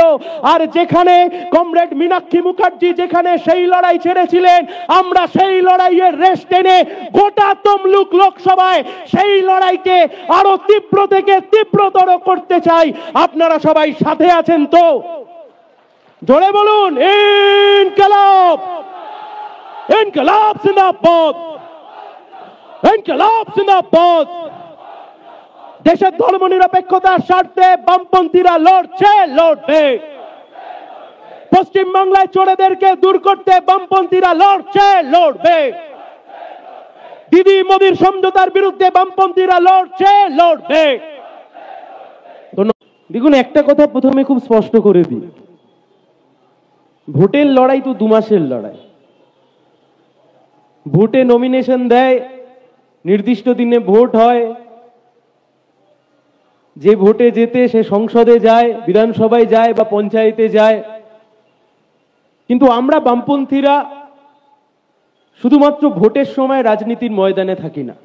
আর যেখানে কমরেড মীনাক্ষী মুখার্জি যেখানে সেই লড়াই ছেড়েছিলেন, আমরা সেই লড়াইয়ের রেশ টেনে গোটা তমলুক লোকসভায় সেই লড়াইকে আরো তীব্র থেকে তীব্রতর করতে চাই। আপনারা সবাই সাথে আছেন তো? জোরে বলুন ইনকিলাব, ইনকিলাব জিন্দাবাদ, ইনকিলাব জিন্দাবাদ। দেশের ধর্মনিরপেক্ষতার স্বার্থে বামপন্থীরা লড়ছে, লড়বে। পশ্চিমবাংলায় চোরেদেরকে দূর করতে বামপন্থীরা লড়ছে, লড়বে। দিদি মোদির সমঝোতার বিরুদ্ধে বামপন্থীরা লড়ছে, লড়বে। দেখুন, একটা কথা প্রথমে খুব স্পষ্ট করে দিই, ভোটের লড়াই তো 2 মাসের লড়াই। ভোটে নমিনেশন দেয়, নির্দিষ্ট দিনে ভোট হয়, যে ভোটে যেতে সে সংসদে যায়, বিধানসভায় যায় বা পঞ্চায়েতে যায়। কিন্তু আমরা বামপন্থীরা শুধুমাত্র ভোটের সময় রাজনীতির ময়দানে থাকি না।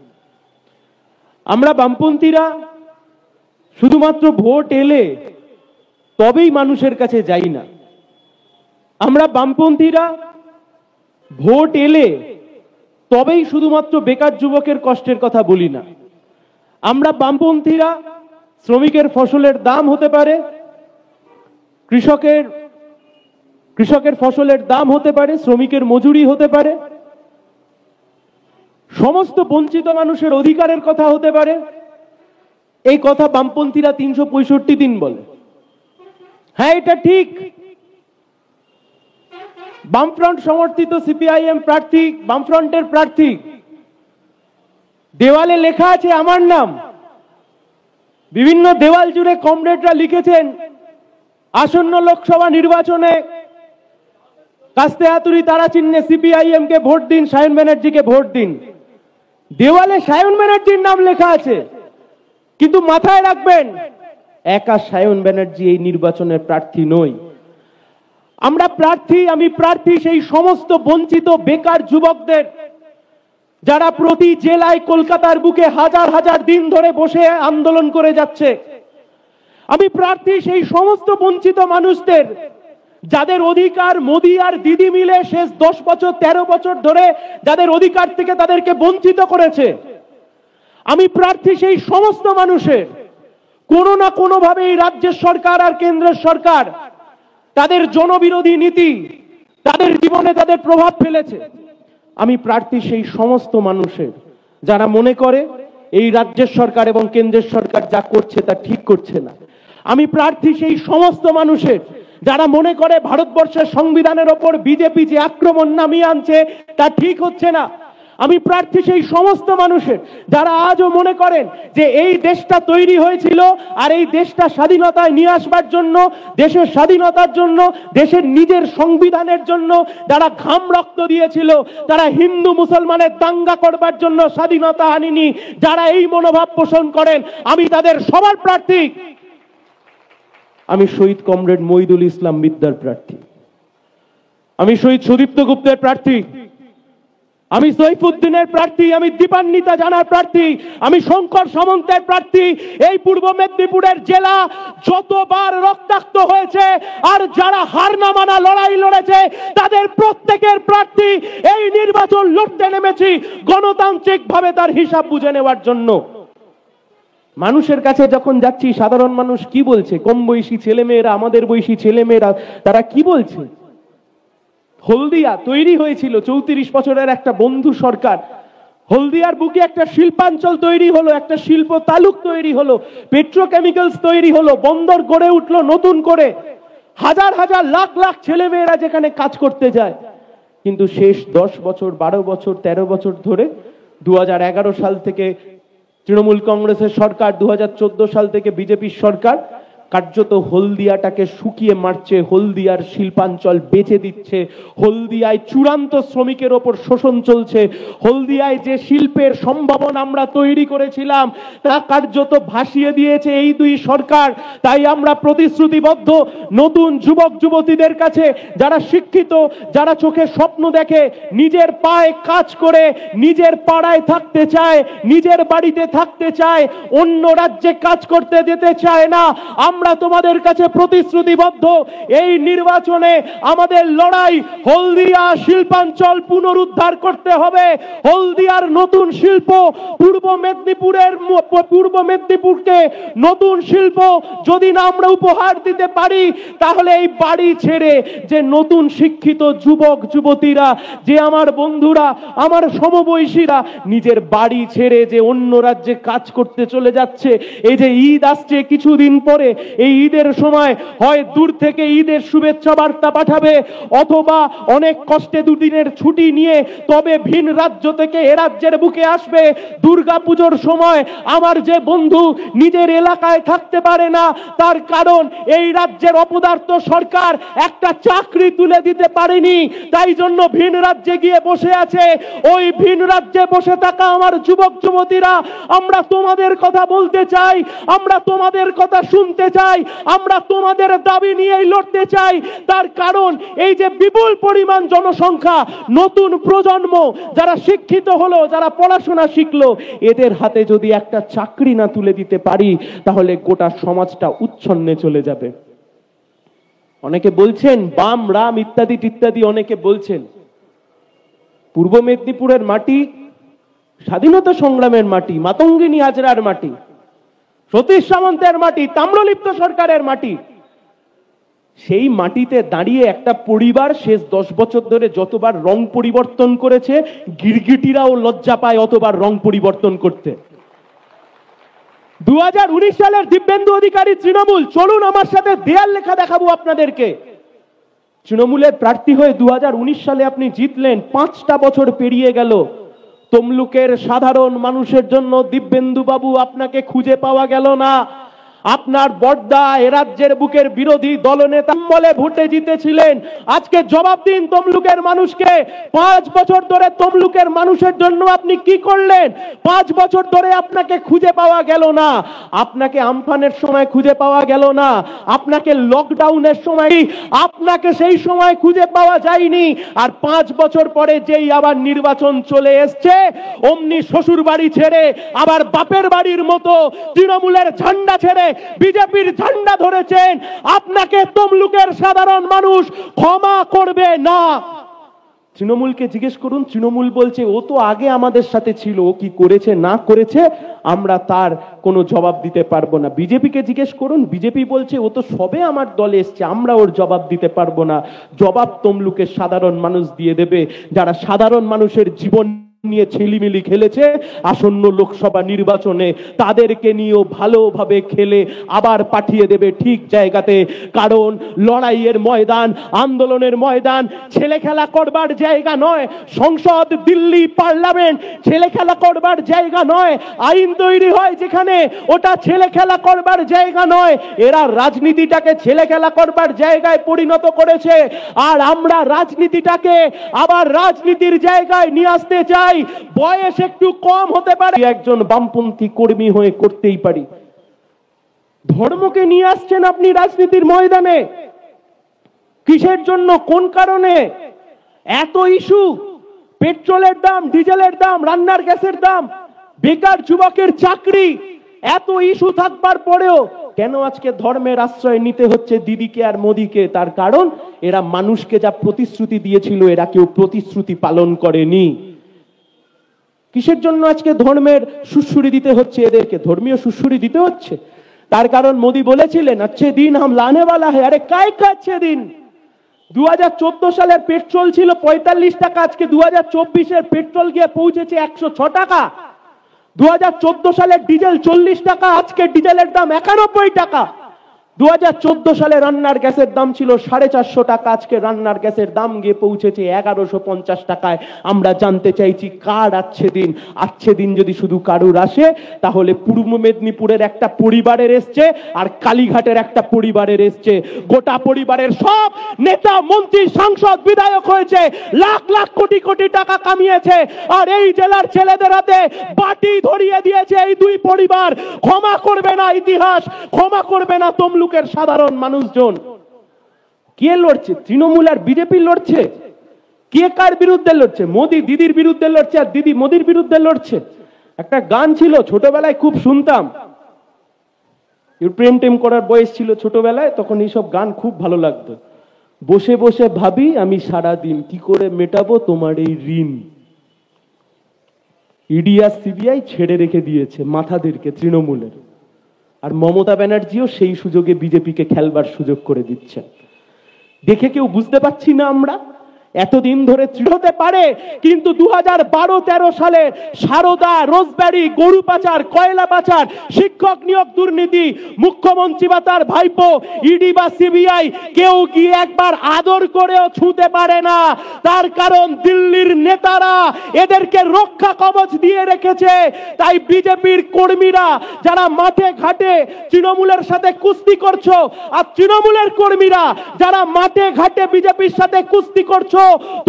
আমরা বামপন্থীরা শুধুমাত্র ভোট এলে তবেই মানুষের কাছে যাই না। আমরা বামপন্থীরা ভোট এলে তবেই শুধুমাত্র বেকার যুবকের কষ্টের কথা বলি না। আমরা বামপন্থীরা শ্রমিকের ফসলের দাম হতে পারে, কৃষকের ফসলের দাম হতে পারে, শ্রমিকের মজুরি হতে পারে, সমস্ত বঞ্চিত মানুষের অধিকারের কথা হতে পারে। এই কথা বামপন্থীরা 365 দিন বলে। হ্যাঁ, এটা ঠিক। বামফ্রন্ট সমর্থিত সিপিআইএম প্রার্থী, বামফ্রন্টের প্রার্থী, দেওয়ালে লেখা আছে আমার নাম। বিভিন্ন দেওয়াল জুড়ে কমরেডরা লিখেছেন, আসন্ন লোকসভা নির্বাচনে কাস্তে হাতুড়ি তারা চিহ্নে সিপিআইএম কে ভোট দিন, সায়ন ব্যানার্জিকে ভোট দিন। দেওয়ালে সায়ন ব্যানার্জির নাম লেখা আছে, কিন্তু মাথায় রাখবেন একা সায়ন ব্যানার্জি এই নির্বাচনের প্রার্থী নই। আমরা প্রার্থী, আমি প্রার্থী সেই সমস্ত বঞ্চিত বেকার যুবকদের যারা প্রতি জেলায় কলকাতার বুকে হাজার হাজার দিন ধরে বসে আন্দোলন করে যাচ্ছে। আমি প্রার্থী সেই সমস্ত বঞ্চিত মানুষদের যাদের অধিকার মোদি আর দিদি মিলে শেষ 10 বছর 13 বছর ধরে যাদের অধিকার থেকে তাদেরকে বঞ্চিত করেছে। আমি প্রার্থী সেই সমস্ত মানুষের কোনো না কোনো ভাবে এই রাজ্যের সরকার আর কেন্দ্রের সরকার তাদের জনবিরোধী নীতি তাদের জীবনে তাদের প্রভাব ফেলেছে। আমি প্রার্থী সেই সমস্ত মানুষের যারা মনে করে এই রাজ্যের সরকার এবং কেন্দ্রের সরকার যা করছে তা ঠিক করছে না। আমি প্রার্থী সেই সমস্ত মানুষের যারা মনে করে ভারতবর্ষের সংবিধানের ওপর বিজেপি যে আক্রমণ নামিয়ে আনছে তা ঠিক হচ্ছে না। আমি প্রার্থী সেই সমস্ত মানুষের যারা আজও মনে করেন যে এই দেশটা তৈরি হয়েছিল আর এই দেশটা স্বাধীনতায় নিয়ে আসবার জন্য, দেশের স্বাধীনতার জন্য, দেশের নিজের সংবিধানের জন্য যারা ঘাম রক্ত দিয়েছিল, তারা হিন্দু মুসলমানের দাঙ্গা করবার জন্য স্বাধীনতা আনেনি। যারা এই মনোভাব পোষণ করেন আমি তাদের সবার প্রার্থী। আমি শহীদ কমরেড মহিদুল ইসলাম বিদ্যার প্রার্থী। আমি শহীদ সুদীপ্ত গুপ্তের প্রার্থী, আমি সৈফুদ্দিনের প্রার্থী, আমি দীপান্বিতা জানার প্রার্থী, আমি শঙ্কর সামন্তের প্রার্থী। এই পূর্ব মেদিনীপুরের জেলা যতবার রক্তাক্ত হয়েছে আর যারা হার না মানা লড়াই লড়েছে তাদের প্রত্যেকের প্রার্থী। এই নির্বাচন লড়তে নেমেছি গণতান্ত্রিক ভাবে তার হিসাব বুঝে নেওয়ার জন্য। মানুষের কাছে যখন যাচ্ছি, সাধারণ মানুষ কি বলছে, কম বয়সী ছেলেমেয়েরা, আমাদের বয়সী ছেলেমেয়েরা, তারা কি বলছে? হলদিয়া তৈরি হয়েছিল 34 বছরের একটা বন্ধু সরকার। হলদিয়ার বুকে একটা শিল্পাঞ্চল তৈরি হলো, একটা শিল্প তালুক তৈরি হলো, পেট্রোকেমিক্যালস তৈরি হলো, বন্দর গড়ে উঠলো নতুন করে, হাজার হাজার লাখ লাখ ছেলেমেয়েরা যেখানে কাজ করতে যায়। কিন্তু শেষ 10 বছর, 12 বছর, 13 বছর ধরে 2011 সাল থেকে তৃণমূল কংগ্রেসের সরকার, 2014 সাল থেকে বিজেপির সরকার কার্যত হলদিয়াটাকে শুকিয়ে মারছে, হলদিয়ার শিল্পাঞ্চল বেচে দিচ্ছে, হলদিয়ায় চূড়ান্ত শ্রমিকের ওপর শোষণ চলছে, হলদিয়ায় যে শিল্পের সম্ভাবনা আমরা তৈরি করেছিলাম তা কার্যত ভাসিয়ে দিয়েছে এই দুই সরকার। তাই আমরা প্রতিশ্রুতিবদ্ধ নতুন যুবক যুবতীদের কাছে, যারা শিক্ষিত, যারা চোখে স্বপ্ন দেখে, নিজের পায়ে কাজ করে নিজের পাড়ায় থাকতে চায়, নিজের বাড়িতে থাকতে চায়, অন্য রাজ্যে কাজ করতে যেতে চায় না, আমরা তোমাদের কাছে প্রতিশ্রুতিবদ্ধ। এই নির্বাচনে আমাদের লড়াই হলদিয়া শিল্পাঞ্চল পুনরুদ্ধার করতে হবে। হলদিয়ার নতুন শিল্প, পূর্ব মেদিনীপুরকে নতুন শিল্প যদি না আমরা উপহার দিতে পারি, তাহলে এই বাড়ি ছেড়ে যে নতুন শিক্ষিত যুবক যুবতীরা, যে আমার বন্ধুরা, আমার সমবয়সীরা নিজের বাড়ি ছেড়ে যে অন্য রাজ্যে কাজ করতে চলে যাচ্ছে, এই যে ঈদ আসছে কিছুদিন পরে, এই ঈদের সময় হয় দূর থেকে ঈদের শুভেচ্ছা বার্তা পাঠাবে, অথবা অনেক কষ্টে দুদিনের ছুটি নিয়ে তবে ভিন রাজ্য থেকে এ রাজ্যের বুকে আসবে। দুর্গাপুজোর সময় আমার যে বন্ধু নিজের এলাকায় থাকতে পারে না, তার কারণ এই রাজ্যের অপদার্থ সরকার একটা চাকরি তুলে দিতে পারেনি, তাই জন্য ভিন রাজ্যে গিয়ে বসে আছে। ওই ভিন রাজ্যে বসে থাকা আমার যুবক যুবতীরা, আমরা তোমাদের কথা বলতে চাই, আমরা তোমাদের কথা শুনতে চাই, আমরা তোমাদের দাবি নিয়েই লড়তে চাই। তার কারণ এই যে বিপুল পরিমাণ জনসংখ্যা, নতুন প্রজন্ম যারা শিক্ষিত হলো, যারা পড়াশোনা শিখলো, এদের হাতে যদি একটা চাকরি না তুলে দিতে পারি, তাহলে গোটা সমাজটা উচ্ছন্নে চলে যাবে। অনেকে বলছেন বাম রাম ইত্যাদি ইত্যাদি, অনেকে বলছেন পূর্ব মেদিনীপুরের মাটি স্বাধীনতা সংগ্রামের মাটি, মাতঙ্গিনী হাজরার মাটি, সতীশ সামন্তের মাটি, তাম্রলিপ্ত সরকারের মাটি। সেই মাটিতে দাঁড়িয়ে একটা পরিবার শেষ 10 বছর ধরে যতবার রং পরিবর্তন করেছে, গিরগিটিরাও লজ্জা পায় অতবার রং পরিবর্তন করতে। 2019 সালের দিব্যেন্দু অধিকারী তৃণমূল, চলুন আমার সাথে দেয়াল লেখা দেখাবো আপনাদেরকে। তৃণমূলের প্রার্থী হয়ে 2019 সালে আপনি জিতলেন, 5টা বছর পেরিয়ে গেল। তমলুকের সাধারণ মানুষের জন্য দিব্যেন্দু বাবু আপনাকে খুঁজে পাওয়া গেল না। আপনার বড়দা এ রাজ্যের বুকের বিরোধী দলনেতা বলে ভোটে জিতেছিলেন। আজকে জবাব দিন তমলুকের মানুষকে, 5 বছর ধরে তমলুকের মানুষের জন্য আপনি কি করলেন? 5 বছর ধরে আপনাকে খুঁজে পাওয়া গেল না, আপনাকে আমফানের সময় খুঁজে পাওয়া গেল না, আপনাকে লকডাউনের সময় আপনাকে সেই সময় খুঁজে পাওয়া যায়নি। আর 5 বছর পরে যেই আবার নির্বাচন চলে এসছে, অমনি শ্বশুর বাড়ি ছেড়ে আবার বাপের বাড়ির মতো তৃণমূলের ঝান্ডা ছেড়ে বিজেপির ঝান্ডা ধরেছেন। আপনাকে তমলুকের সাধারণ মানুষ ক্ষমা করবে না। তৃণমূলকে জিজ্ঞেস করুন, তৃণমূল বলছে ও তো আগে আমাদের সাথে ছিল, ও কি করেছে না করেছে আমরা তার কোনো জবাব দিতে পারবো না। বিজেপিকে জিজ্ঞেস করুন, বিজেপি বলছে ও তো সবে আমার দলে এসছে, আমরা ওর জবাব দিতে পারবো না। জবাব তমলুকের সাধারণ মানুষ দিয়ে দেবে, যারা সাধারণ মানুষের জীবন নিয়ে ছেলিমিলি খেলেছে আসন্ন লোকসভা নির্বাচনে, তাদেরকে নিয়েও ভালোভাবে খেলে আবার পাঠিয়ে দেবে ঠিক জায়গাতে। কারণ লড়াইয়ের ময়দান, আন্দোলনের ময়দান ছেলে খেলা করবার জায়গা নয়। সংসদ, দিল্লি, পার্লামেন্ট ছেলে খেলা করবার জায়গা নয়। আইন তৈরি হয় যেখানে, ওটা ছেলে খেলা করবার জায়গা নয়। এরা রাজনীতিটাকে ছেলে খেলা করবার জায়গায় পরিণত করেছে, আর আমরা রাজনীতিটাকে আবার রাজনীতির জায়গায় নিয়ে আসতে চাই। বয়স একটু কম হতে পারে, একজন বামপন্থী কর্মী হয়ে করতেই পারি। ধর্মকে নিয়ে আসছেন আপনি রাজনীতির ময়দানে, কিসের জন্য, কোন কারণে? এত ইস্যু, পেট্রোলের দাম, ডিজেলের দাম, রান্নার গ্যাসের দাম, বেকার যুবকের চাকরি, এত ইস্যু থাকবার পরেও কেন আজকে ধর্মের আশ্রয় নিতে হচ্ছে দিদিকে আর মোদিকে? তার কারণ এরা মানুষকে যা প্রতিশ্রুতি দিয়েছিল এরা কেউ প্রতিশ্রুতি পালন করেনি। কিসের জন্য আজকে ধর্মের সুশ্রুতি দিতে হচ্ছে এদেরকে? ধর্মীয় সুশ্রুতি দিতে হচ্ছে তার কারণ মোদি বলেছিলেন अच्छे दिन हम लाने वाला है। আরে কায় अच्छे दिन? 2014 সালের পেট্রোল ছিল 45 টাকা, আজকে 2024 পেট্রোল গিয়ে পৌঁছেছে 106 টাকা। 2014 সালের ডিজেল 40 টাকা, আজকে ডিজেলের দাম 91 টাকা। 2014 সালে রান্নার গ্যাসের দাম ছিল 450 টাকা, আজকে রান্নার গ্যাসের দাম গিয়ে পৌঁছেছে 1150 টাকায়। আমরা জানতে চাইছি কার আচ্ছে দিন? আচ্ছে দিন যদি শুধু কারুর আসে তাহলে পূর্ব মেদিনীপুরের একটা পরিবারের এসছে আর কালীঘাটের একটা পরিবারের এসছে। গোটা পরিবারের সব নেতা, মন্ত্রী, সাংসদ, বিধায়ক হয়েছে, লাখ লাখ কোটি কোটি টাকা কামিয়েছে, আর এই জেলার ছেলেদের হাতে বাটি ধরিয়ে দিয়েছে এই দুই পরিবার। ক্ষমা করবে না ইতিহাস, ক্ষমা করবে না তমলুক সাধারণ মানুষজন। কে লড়ছে? তৃণমূল আর বিজেপি লড়ছে। কে কার বিরুদ্ধে লড়ছে? মোদি দিদির বিরুদ্ধে লড়ছে আর দিদি মোদির বিরুদ্ধে লড়ছে। একটা গান ছিল ছোটবেলায় খুব শুনতাম, প্রেম টেম করার বয়স ছিল ছোটবেলায়, তখন এইসব গান খুব ভালো লাগতো। বসে বসে ভাবি আমি সারা দিন কি করে মেটাবো তোমার এই ঋণ। ইডি আর সিবিআই ছেড়ে রেখে দিয়েছে মাথাদেরকে তৃণমূলের, আর মমতা ব্যানার্জিও সেই সুযোগে বিজেপিকে খেলবার সুযোগ করে দিচ্ছে। দেখে কেউ বুঝতে পারছি না আমরা এতদিন ধরে হতে পারে, কিন্তু 2012-13 সালে সারদা, রোজব্যারি, গরু পাচার, কয়লা পাচার, শিক্ষক নিয়োগ দুর্নীতি, মুখ্যমন্ত্রী বা তার ভাইপো, ইডি বা সিবিআই কেউ গিয়ে একবার আদর করেও ছুঁতে পারে না। তার কারণ দিল্লির নেতারা এদেরকে রক্ষা কবচ দিয়ে রেখেছে। তাই বিজেপির কর্মীরা যারা মাঠে ঘাটে তৃণমূলের সাথে কুস্তি করছো, আর তৃণমূলের কর্মীরা যারা মাঠে ঘাটে বিজেপির সাথে কুস্তি করছো,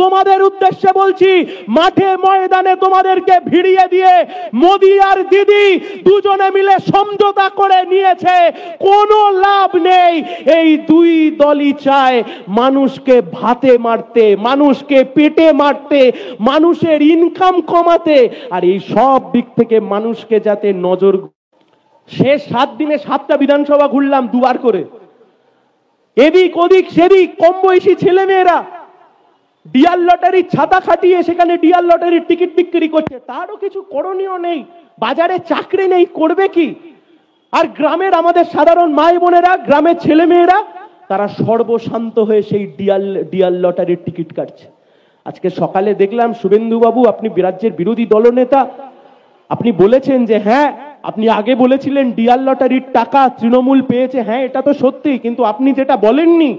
তোমাদের উদ্দেশ্যে বলছি, মাঠে ময়দানে তোমাদেরকে ভিড়িয়ে দিয়ে মোদি আর দিদি দুজনে মিলে সমঝোতা করে নিয়েছে। কোনো লাভ নেই। এই দুই দলই চায় মানুষকে ভাতে মারতে, মানুষকে পেটে মারতে, মানুষের ইনকাম কমাতে, আর এই সব দিক থেকে মানুষকে যাতে নজর। শেষ 7 দিনে 7টা বিধানসভা ঘুরলাম দুবার করে, এদিক ওদিক সেদিক কম বয়সী ছেলে মেয়েরা ডিয়ার লটারির ছাতা খাটিয়ে সেখানে ডিয়ার লটারির টিকিট বিক্রি করছে। তারও কিছু করণীয় নেই, বাজারে চাকরি নেই, করবে কি? আর গ্রামের আমাদের সাধারণ মাই বোনেরা, গ্রামের ছেলে মেয়েরা তারা সর্বশান্ত হয়ে সেই ডিয়ার লটারির টিকিট কাটছে। আজকে সকালে দেখলাম শুভেন্দু বাবু, আপনি রাজ্যের বিরোধী দলনেতা, আপনি বলেছেন যে হ্যাঁ, আপনি আগে বলেছিলেন ডিয়ার লটারির টাকা তৃণমূল পেয়েছে। হ্যাঁ, এটা তো সত্যি, কিন্তু আপনি যেটা বলেননি,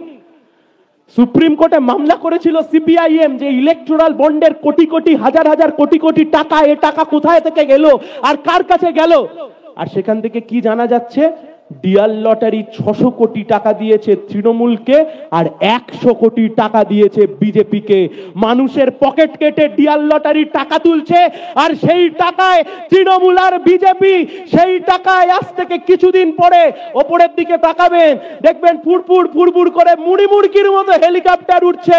সুপ্রিম কোর্টে মামলা করেছিল সিপিআইএম যে ইলেকটোরাল বন্ডের কোটি কোটি, হাজার হাজার কোটি কোটি টাকা, এ টাকা কোথায় থেকে গেল আর কার কাছে গেল? আর সেখান থেকে কি জানা যাচ্ছে? ডিয়ার লটারি 600 কোটি টাকা দিয়েছে তৃণমূলকে আর 100 কোটি টাকা দিয়েছে বিজেপিকে। মানুষের পকেট কেটে ডিয়ার লটারির টাকা তুলছে, আর সেই টাকায় তৃণমূল আর বিজেপি, সেই টাকায় আজ থেকে কিছুদিন পরে ওপরের দিকে তাকাবেন, দেখবেন ফুরফুর ফুরফুর করে মুড়ি মুড়কির মতো হেলিকপ্টার উঠছে।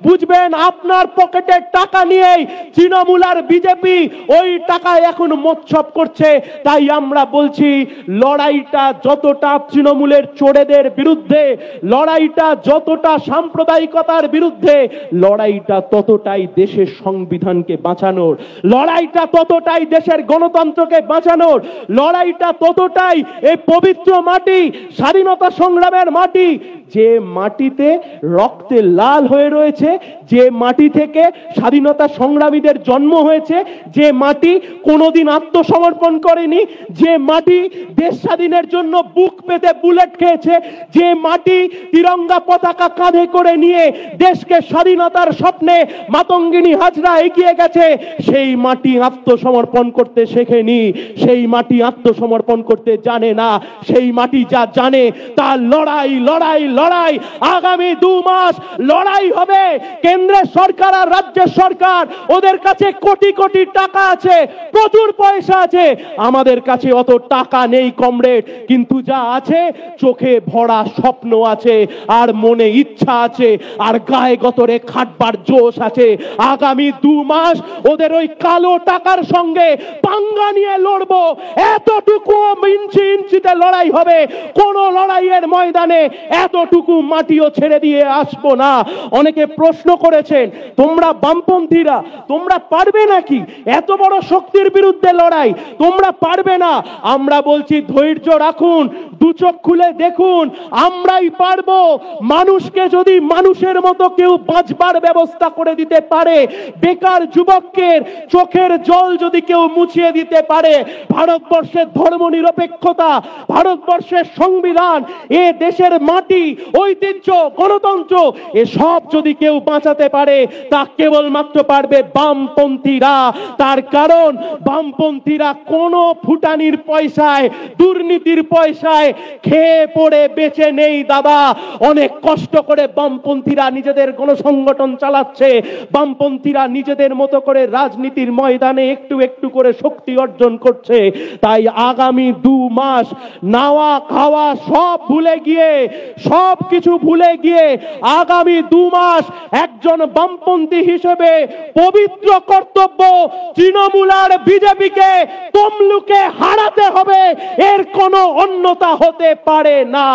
বুঝবেন আপনার পকেটের টাকা নিয়েই তৃণমূল আর বিজেপি ওই টাকায় এখন মোৎসব করছে। তাই আমরা বলছি, লড়াইটা যতটা তৃণমূলের চোরেদের বিরুদ্ধে, লড়াইটা যতটা সাম্প্রদায়িকতার বিরুদ্ধে, লড়াইটা ততটাই দেশের সংবিধানকে বাঁচানোর, লড়াইটা ততটাই দেশের গণতন্ত্রকে বাঁচানোর, লড়াইটা ততটাই এই পবিত্র মাটি, স্বাধীনতা সংগ্রামের মাটি, যে মাটিতে রক্তে লাল হয়ে রয়েছে, যে মাটি থেকে স্বাধীনতা সংগ্রামীদের জন্ম হয়েছে, যে মাটি কোনোদিন আত্মসমর্পণ করেনি, যে মাটি দেশ স্বাধীনের জন্য বুক পেতে বুলেট খেয়েছে, যে মাটি তিরঙ্গা পতাকা কাঁধে করে নিয়ে দেশকে স্বাধীনতার স্বপ্নে মাতঙ্গিনী হাজরা এগিয়ে গেছে, সেই মাটি আত্মসমর্পণ করতে শেখেনি, সেই মাটি আত্মসমর্পণ করতে জানে না। সেই মাটি যা জানে তা লড়াই, লড়াই, লড়াই। আগামী 2 মাস লড়াই হবে। কেন্দ্রের সরকার আর রাজ্যের সরকার, ওদের কাছে কোটি কোটি টাকা আছে, প্রচুর পয়সা আছে, আমাদের কাছে অত টাকা নেই কমরেড। কিন্তু যা আছে, চোখে ভরা স্বপ্ন আছে, আর মনে ইচ্ছা আছে, আর গায়ে গতরে খাটবার জোশ আছে। আগামী 2 মাস ওদের ওই কালো টাকার সঙ্গে পাঙ্গা নিয়ে লড়বো। এতটুকু ইঞ্চি ইঞ্চিতে লড়াই হবে, কোন লড়াইয়ের ময়দানে এতটুকু মাটিও ছেড়ে দিয়ে আসবো না। অনেকে প্রশ্ন করেছেন, তোমরা বামপন্থীরা তোমরা পারবে নাকি এত বড় শক্তির বিরুদ্ধে লড়াই? তোমরা পারবে না। আমরা বলছি ধৈর্য রাখুন, 2 চোখ খুলে দেখুন, আমরাই পারবো। মানুষকে যদি মানুষের মতো কেউ বাঁচবার ব্যবস্থা করে দিতে পারে, বেকার যুবকের চোখের জল যদি কেউ মুছিয়ে দিতে পারে, ভারতবর্ষের ধর্মনিরপেক্ষতা, ভারতবর্ষের সংবিধান, এ দেশের মাটি, ঐতিহ্য, গণতন্ত্র, এসব যদি কেউ বাঁচাতে পারে, তা কেবলমাত্র পারবে বামপন্থীরা। তার কারণ বামপন্থীরা কোনো ফুটানির পয়সায়, দুর্নীতির পয়সায় খেয়ে পড়ে বেঁচে নেই দাদা। অনেক কষ্ট করে বামপন্থীরা নিজেদের গণসংগঠন চালাচ্ছে, বামপন্থীরা নিজেদের মতো করে রাজনীতির ময়দানে একটু একটু করে শক্তি অর্জন করছে। তাই আগামী 2 মাস নাওয়া খাওয়া সব ভুলে গিয়ে, সব কিছু ভুলে গিয়ে আগামী 2 মাস একজন বামপন্থী হিসেবে পবিত্র কর্তব্য, তৃণমূল আর বিজেপিকে তমলুকে হারাতে হবে, এর কোনো অন্যতা হতে পারে না।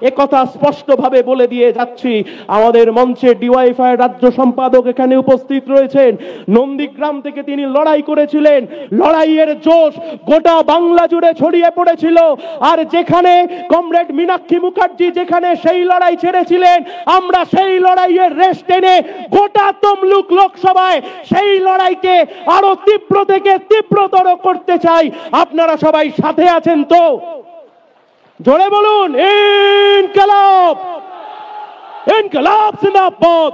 একথা স্পষ্টভাবে বলে দিয়ে যাচ্ছি। আমাদের মঞ্চে ডিওয়াইফাই রাজ্য সম্পাদক এখানে উপস্থিত রয়েছেন। নন্দীগ্রাম থেকে তিনি লড়াই করেছিলেন, লড়াইয়ের জোশ গোটা বাংলা জুড়ে ছড়িয়ে পড়েছিল। আর যেখানে কমরেড মীনাক্ষী মুখার্জি যেখানে সেই লড়াই ছেড়েছিলেন, আমরা সেই লড়াইয়ের রেশ টেনে গোটা তমলুক লোকসভায় সেই লড়াইকে আরো তীব্র থেকে তীব্রতর করতে চাই। আপনারা সবাই সাথে আছেন তো? জোরে বলুন ইনকিলাব, ইনকিলাব জিন্দাবাদ,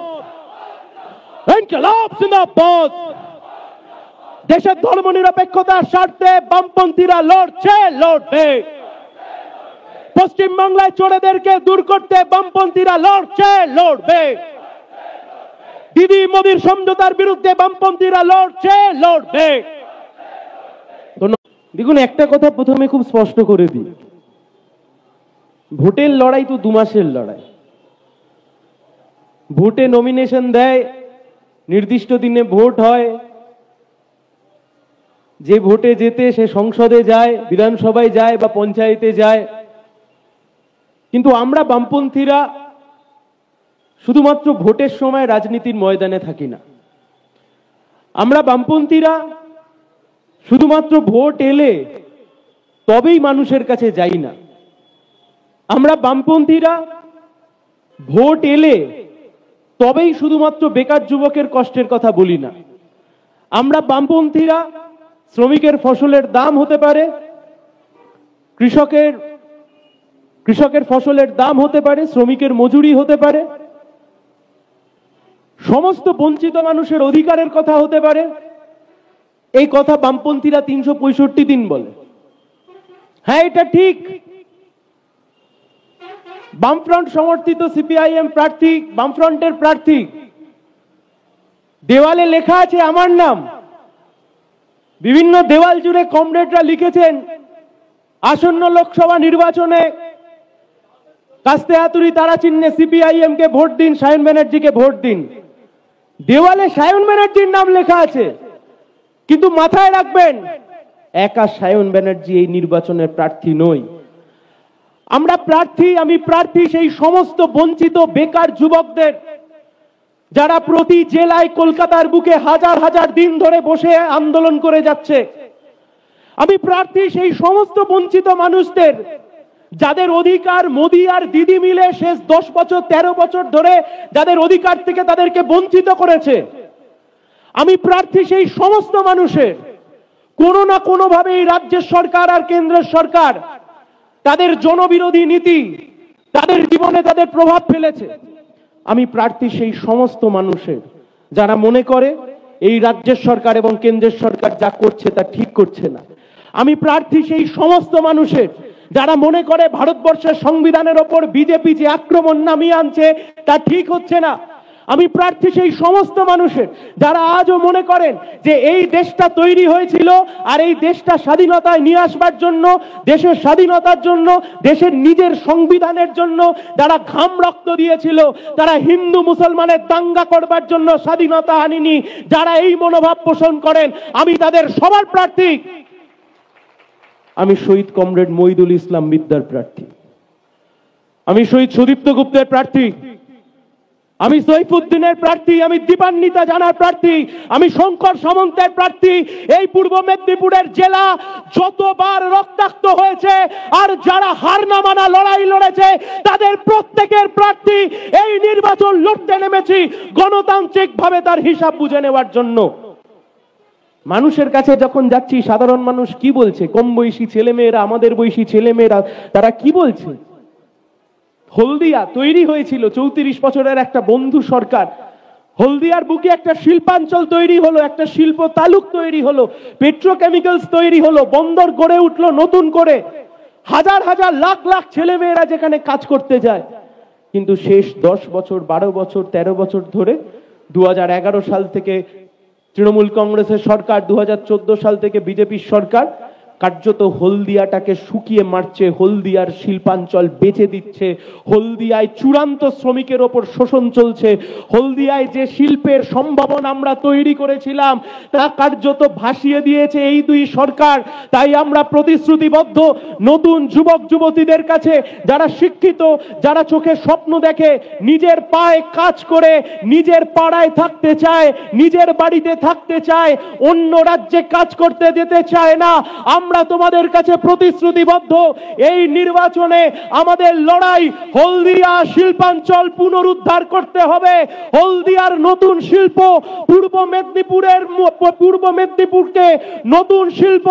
ইনকিলাব জিন্দাবাদ। দেশের ধর্মনিরপেক্ষতার স্বার্থে বামপন্থীরা লড়ছে, লড়বে। পশ্চিমবাংলায় চোরেদেরকে দূর করতে বামপন্থীরা লড়ছে, লড়বে। দিদি মোদির সমঝোতার বিরুদ্ধে বামপন্থীরা লড়ছে, লড়বে। দেখুন, একটা কথা প্রথমে খুব স্পষ্ট করে দিই, ভোটের লড়াই তো 2 মাসের লড়াই। ভোটে নমিনেশন দেয়, নির্দিষ্ট দিনে ভোট হয়, যে ভোটে যেতে সে সংসদে যায়, বিধানসভায় যায় বা পঞ্চায়েতে যায়। কিন্তু আমরা বামপন্থীরা শুধুমাত্র ভোটের সময় রাজনীতির ময়দানে থাকি না। আমরা বামপন্থীরা শুধুমাত্র ভোট এলে তবেই মানুষের কাছে যাই না। আমরা বামপন্থীরা ভোট এলে তবেই শুধুমাত্র বেকার যুবকের কষ্টের কথা বলি না। আমরা বামপন্থীরা শ্রমিকের ফসলের দাম হতে পারে, কৃষকের ফসলের দাম হতে পারে, শ্রমিকের মজুরি হতে পারে, সমস্ত বঞ্চিত মানুষের অধিকারের কথা হতে পারে। এই কথা বামপন্থীরা 365 দিন বলে। হ্যাঁ, এটা ঠিক। বামফ্রন্ট সমর্থিত সিপিআইএম প্রার্থী, বামফ্রন্টের প্রার্থী, দেওয়ালে লেখা আছে আমার নাম। বিভিন্ন দেওয়াল জুড়ে কমরেডরা লিখেছেন, আসন্ন লোকসভা নির্বাচনে কাস্তে হাতুড়ি তারা চিহ্নে সিপিআইএম কে ভোট দিন, সায়ন ব্যানার্জিকে ভোট দিন। দেওয়ালে সায়ন ব্যানার্জির নাম লেখা আছে, কিন্তু মাথায় রাখবেন, একা সায়ন ব্যানার্জি এই নির্বাচনের প্রার্থী নই। আমরা প্রার্থী, আমি প্রার্থী সেই সমস্ত বঞ্চিত বেকার যুবকদের, যারা প্রতি জেলায় কলকাতার বুকে হাজার হাজার দিন ধরে বসে আন্দোলন করে যাচ্ছে। আমি প্রার্থী সেই সমস্ত বঞ্চিত মানুষদের, যাদের অধিকার মোদি আর দিদি মিলে শেষ 10 বছর 13 বছর ধরে যাদের অধিকার থেকে তাদেরকে বঞ্চিত করেছে। আমি প্রার্থী সেই সমস্ত মানুষের, কোনো না কোনো ভাবে এই রাজ্যের সরকার আর কেন্দ্রের সরকার তাদের জনবিরোধী নীতি তাদের জীবনে তাদের প্রভাব ফেলেছে। আমি প্রার্থী সেই সমস্ত মানুষের, যারা মনে করে এই রাজ্যের সরকার এবং কেন্দ্রের সরকার যা করছে তা ঠিক করছে না। আমি প্রার্থী সেই সমস্ত মানুষের, যারা মনে করে ভারতবর্ষের সংবিধানের ওপর বিজেপি যে আক্রমণ নামিয়ে আনছে তা ঠিক হচ্ছে না। আমি প্রার্থী সেই সমস্ত মানুষের যারা আজও মনে করেন যে এই দেশটা তৈরি হয়েছিল আর এই দেশটা স্বাধীনতায় নিয়ে আসবার জন্য, দেশের স্বাধীনতার জন্য, দেশের নিজের সংবিধানের জন্য যারা ঘাম রক্ত দিয়েছিল, তারা হিন্দু মুসলমানের দাঙ্গা করবার জন্য স্বাধীনতা আনেনি। যারা এই মনোভাব পোষণ করেন, আমি তাদের সবার প্রার্থী। আমি শহীদ কমরেড মহিদুল ইসলাম বিদ্যার প্রার্থী, আমি শহীদ সুদীপ্ত গুপ্তের প্রার্থী, আমি সৈফুদ্দিনের প্রার্থী, আমি দীপান্বিতা জানার প্রার্থী, আমি শঙ্কর সামন্তের প্রার্থী। এই পূর্ব মেদিনীপুরের জেলা যতবার রক্তাক্ত হয়েছে আর যারা হার না মানা লড়াই লড়েছে তাদের প্রত্যেকের প্রার্থী। এই নির্বাচন লড়তে নেমেছি গণতান্ত্রিক ভাবে তার হিসাব বুঝে নেওয়ার জন্য। মানুষের কাছে যখন যাচ্ছি, সাধারণ মানুষ কি বলছে, কম বয়সী ছেলেমেয়েরা, আমাদের বয়সী ছেলেমেয়েরা, তারা কি বলছে? হলদিয়া তৈরি হয়েছিল 34 বছরের একটা বন্ধু সরকার। হলদিয়ার বুকে একটা শিল্পাঞ্চল তৈরি হলো, একটা শিল্প তালুক তৈরি হলো, পেট্রোকেমিক্যালস তৈরি হলো, বন্দর গড়ে উঠলো নতুন করে, হাজার হাজার লাখ লাখ ছেলেমেয়েরা যেখানে কাজ করতে যায়। কিন্তু শেষ 10 বছর, 12 বছর, 13 বছর ধরে 2011 সাল থেকে তৃণমূল কংগ্রেসের সরকার, 2014 সাল থেকে বিজেপির সরকার কার্যত হলদিয়াটাকে শুকিয়ে মারছে, হলদিয়ার শিল্পাঞ্চল বেচে দিচ্ছে, হলদিয়ায় চূড়ান্ত শ্রমিকের ওপর শোষণ চলছে, হলদিয়ায় যে শিল্পের সম্ভাবনা আমরা তৈরি করেছিলাম তা কার্যত ভাসিয়ে দিয়েছে এই দুই সরকার। তাই আমরা প্রতিশ্রুতিবদ্ধ নতুন যুবক যুবতীদের কাছে, যারা শিক্ষিত, যারা চোখে স্বপ্ন দেখে, নিজের পায়ে কাজ করে নিজের পাড়ায় থাকতে চায়, নিজের বাড়িতে থাকতে চায়, অন্য রাজ্যে কাজ করতে যেতে চায় না, আমরা তোমাদের কাছে প্রতিশ্রুতিবদ্ধ। এই নির্বাচনে আমাদের লড়াই হলদিয়া শিল্পাঞ্চল পুনরুদ্ধার করতে হবে। হলদিয়ার নতুন শিল্প, পূর্ব মেদিনীপুরকে নতুন শিল্প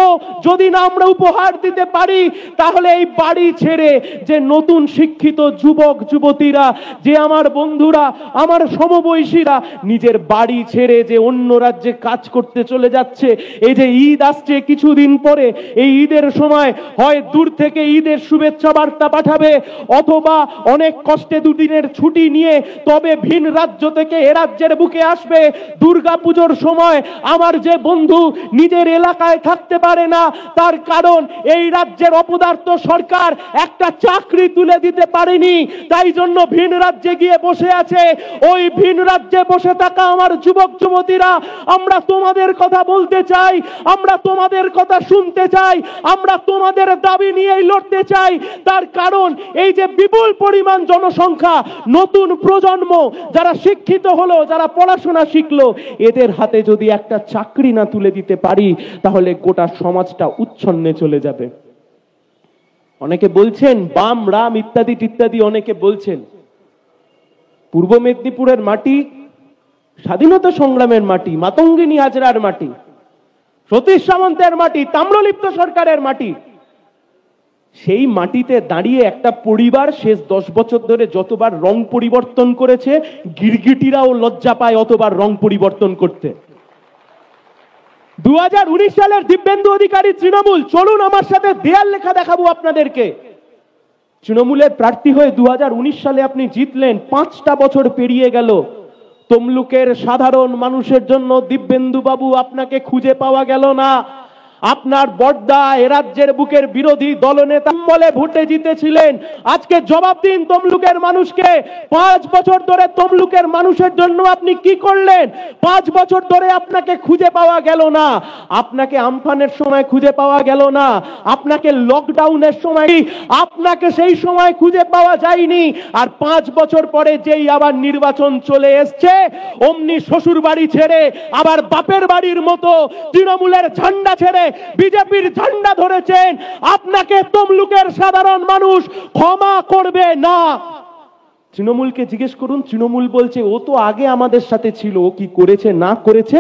যদি না আমরা উপহার দিতে পারি, তাহলে এই বাড়ি ছেড়ে যে নতুন শিক্ষিত যুবক যুবতীরা, যে আমার বন্ধুরা, আমার সমবয়সীরা নিজের বাড়ি ছেড়ে যে অন্য রাজ্যে কাজ করতে চলে যাচ্ছে, এই যে ঈদ আসছে কিছুদিন পরে, এই ঈদের সময় হয় দূর থেকে ঈদের শুভেচ্ছা বার্তা পাঠাবে, অথবা অনেক কষ্টে দুদিনের ছুটি নিয়ে তবে ভিন রাজ্য থেকে এ রাজ্যের বুকে আসবে। দুর্গাপুজোর সময় আমার যে বন্ধু নিজের এলাকায় থাকতে পারে না, তার কারণ এই রাজ্যের অপদার্থ সরকার একটা চাকরি তুলে দিতে পারেনি, তাই জন্য ভিন রাজ্যে গিয়ে বসে আছে। ওই ভিন রাজ্যে বসে থাকা আমার যুবক যুবতীরা, আমরা তোমাদের কথা বলতে চাই, আমরা তোমাদের কথা শুনতে চাই, আমরা তোমাদের দাবি নিয়েই লড়তে চাই। তার কারণ এই যে বিপুল পরিমাণ জনসংখ্যা, নতুন প্রজন্ম যারা শিক্ষিত হলো, যারা পড়াশোনা শিখলো, এদের হাতে যদি একটা চাকরি না তুলে দিতে পারি, তাহলে গোটা সমাজটা উচ্ছন্নে চলে যাবে। অনেকে বলছেন বাম রাম ইত্যাদি ইত্যাদি, অনেকে বলছেন পূর্ব মেদিনীপুরের মাটি স্বাধীনতা সংগ্রামের মাটি, মাতঙ্গিনী হাজরার মাটি, সতীশ সামন্তের মাটি, তাম্রলিপ্ত সরকারের মাটি। সেই মাটিতে দাঁড়িয়ে একটা পরিবার শেষ 10 বছর ধরে যতবার রং পরিবর্তন করেছে, গিরগিটিরাও লজ্জা পায় অতবার রং পরিবর্তন করতে। 2019 সালের দিব্যেন্দু অধিকারী তৃণমূল, চলুন আমার সাথে দেয়াল লেখা দেখাবো আপনাদেরকে। তৃণমূলের প্রার্থী হয়ে 2019 সালে আপনি জিতলেন, 5টা বছর পেরিয়ে গেল। তমলুকের সাধারণ মানুষের জন্য দিব্যেন্দু বাবু আপনাকে খুঁজে পাওয়া গেল না। আপনার বড়দা এ রাজ্যের বুকের বিরোধী দলনেতা বলে ভোটে জিতেছিলেন। আজকে জবাব দিন তমলুকের মানুষকে, 5 বছর ধরে তমলুকের মানুষের জন্য আপনি কি করলেন? 5 বছর ধরে আপনাকে খুঁজে পাওয়া গেল না, আপনাকে আমফানের সময় খুঁজে পাওয়া গেল না, আপনাকে লকডাউনের সময় আপনাকে সেই সময় খুঁজে পাওয়া যায়নি। আর 5 বছর পরে যেই আবার নির্বাচন চলে এসছে, অমনি শ্বশুর বাড়ি ছেড়ে আবার বাপের বাড়ির মতো তৃণমূলের ঝান্ডা ছেড়ে বিজেপির ঝান্ডা ধরেছেন। আপনাকে তমলুকের সাধারণ মানুষ ক্ষমা করবে না। তৃণমূলকে জিজ্ঞেস করুন, তৃণমূল বলছে ও তো আগে আমাদের সাথে ছিল, ও কি করেছে না করেছে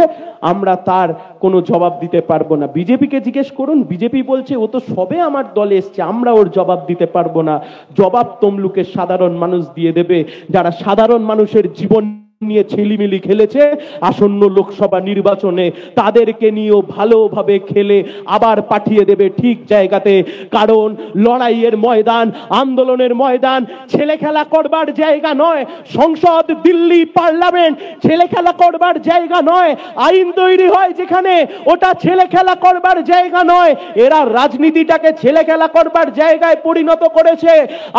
আমরা তার কোনো জবাব দিতে পারবো না। বিজেপিকে জিজ্ঞেস করুন, বিজেপি বলছে ও তো সবে আমার দলে এসছে, আমরা ওর জবাব দিতে পারবো না। জবাব তমলুকের সাধারণ মানুষ দিয়ে দেবে, যারা সাধারণ মানুষের জীবন নিয়ে ছেলিমিলি খেলেছে আসন্ন লোকসভা নির্বাচনে, তাদেরকে নিয়েও ভালোভাবে খেলে আবার পাঠিয়ে দেবে ঠিক জায়গাতে। কারণ লড়াইয়ের ময়দান, আন্দোলনের ময়দান ছেলে খেলা করবার জায়গা নয়। সংসদ, দিল্লি, পার্লামেন্ট ছেলে খেলা করবার জায়গা নয়। আইন তৈরি হয় যেখানে, ওটা ছেলে খেলা করবার জায়গা নয়। এরা রাজনীতিটাকে ছেলে খেলা করবার জায়গায় পরিণত করেছে,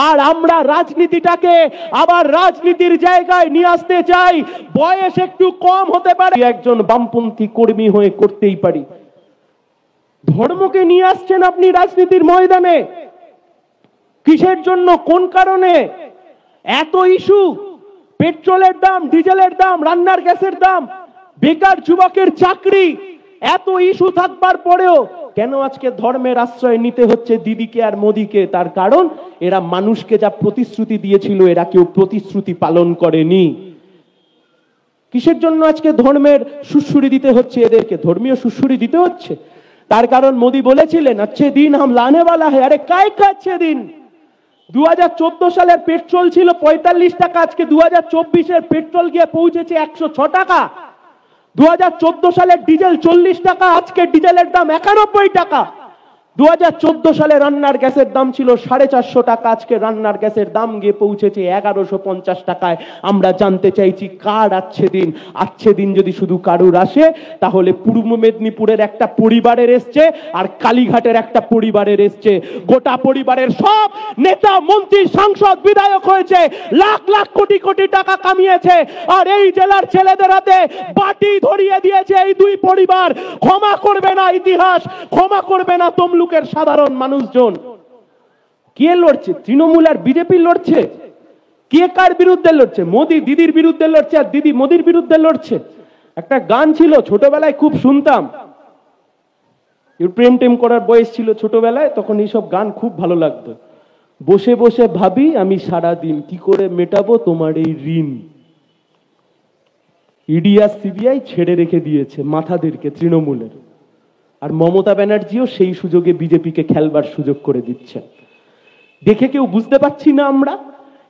আর আমরা রাজনীতিটাকে আবার রাজনীতির জায়গায় নিয়ে আসতে চাই। বয়স একটু কম হতে পারে, একজন বামপন্থী কর্মী হয়ে করতেই পারি। ধর্মকে নিয়ে আসছেন আপনি রাজনীতির ময়দানে, কিসের জন্য, কোন কারণে? এত ইস্যু, পেট্রোলের দাম, ডিজেলের দাম, রান্নার গ্যাসের দাম, বেকার যুবকের চাকরি, এত ইস্যু থাকবার পরেও কেন আজকে ধর্মের আশ্রয় নিতে হচ্ছে দিদিকে আর মোদিকে? তার কারণ এরা মানুষকে যা প্রতিশ্রুতি দিয়েছিল এরা কেউ প্রতিশ্রুতি পালন করেনি। কিসের জন্য আজকে ধর্মের সুশ্রুতি দিতে হচ্ছে এদেরকে? ধর্মীয় সুশ্রুতি দিতে হচ্ছে তার কারণ মোদি বলেছিলেন अच्छे दिन हम लाने वाला है। আরে কায় अच्छे दिन? 2014 সালের পেট্রোল ছিল 45 টাকা, আজকে 2024 পেট্রোল গিয়ে পৌঁছেছে 106 টাকা। 2014 সালের ডিজেল 40 টাকা, আজকে ডিজেলের দাম 91 টাকা। 2014 সালে রান্নার গ্যাসের দাম ছিল 450 টাকা, আজকে রান্নার গ্যাসের দাম গিয়ে পৌঁছেছে 1150 টাকায়। আমরা জানতে চাইছি কার আচ্ছে দিন? আচ্ছে দিন যদি শুধু কারুর আসে তাহলে পূর্ব মেদিনীপুরের একটা পরিবারের এসছে আর কালীঘাটের একটা পরিবারের এসছে। গোটা পরিবারের সব নেতা, মন্ত্রী, সাংসদ, বিধায়ক হয়েছে, লাখ লাখ কোটি কোটি টাকা কামিয়েছে, আর এই জেলার ছেলেদের হাতে বাটি ধরিয়ে দিয়েছে এই দুই পরিবার। ক্ষমা করবে না ইতিহাস, ক্ষমা করবে না তমলুকের সাধারণ মানুষজন। কে লড়ছে? তৃণমূল আর বিজেপি লড়ছে। কে কার বিরুদ্ধে লড়ছে? মোদি দিদির বিরুদ্ধে লড়ছে আর দিদি মোদির বিরুদ্ধে লড়ছে। একটা গান ছিল ছোটবেলায় খুব শুনতাম, প্রেম টেম করার বয়স ছিল ছোটবেলায়, তখন এইসব গান খুব ভালো লাগতো। বসে বসে ভাবি আমি সারা দিন কি করে মেটাবো তোমার এই ঋণ। ইডি আর সিবিআই ছেড়ে রেখে দিয়েছে মাথাদেরকে তৃণমূলের, আর মমতা ব্যানার্জিও সেই সুযোগে বিজেপিকে খেলবার সুযোগ করে দিচ্ছে। দেখে কেউ বুঝতে পারছি না আমরা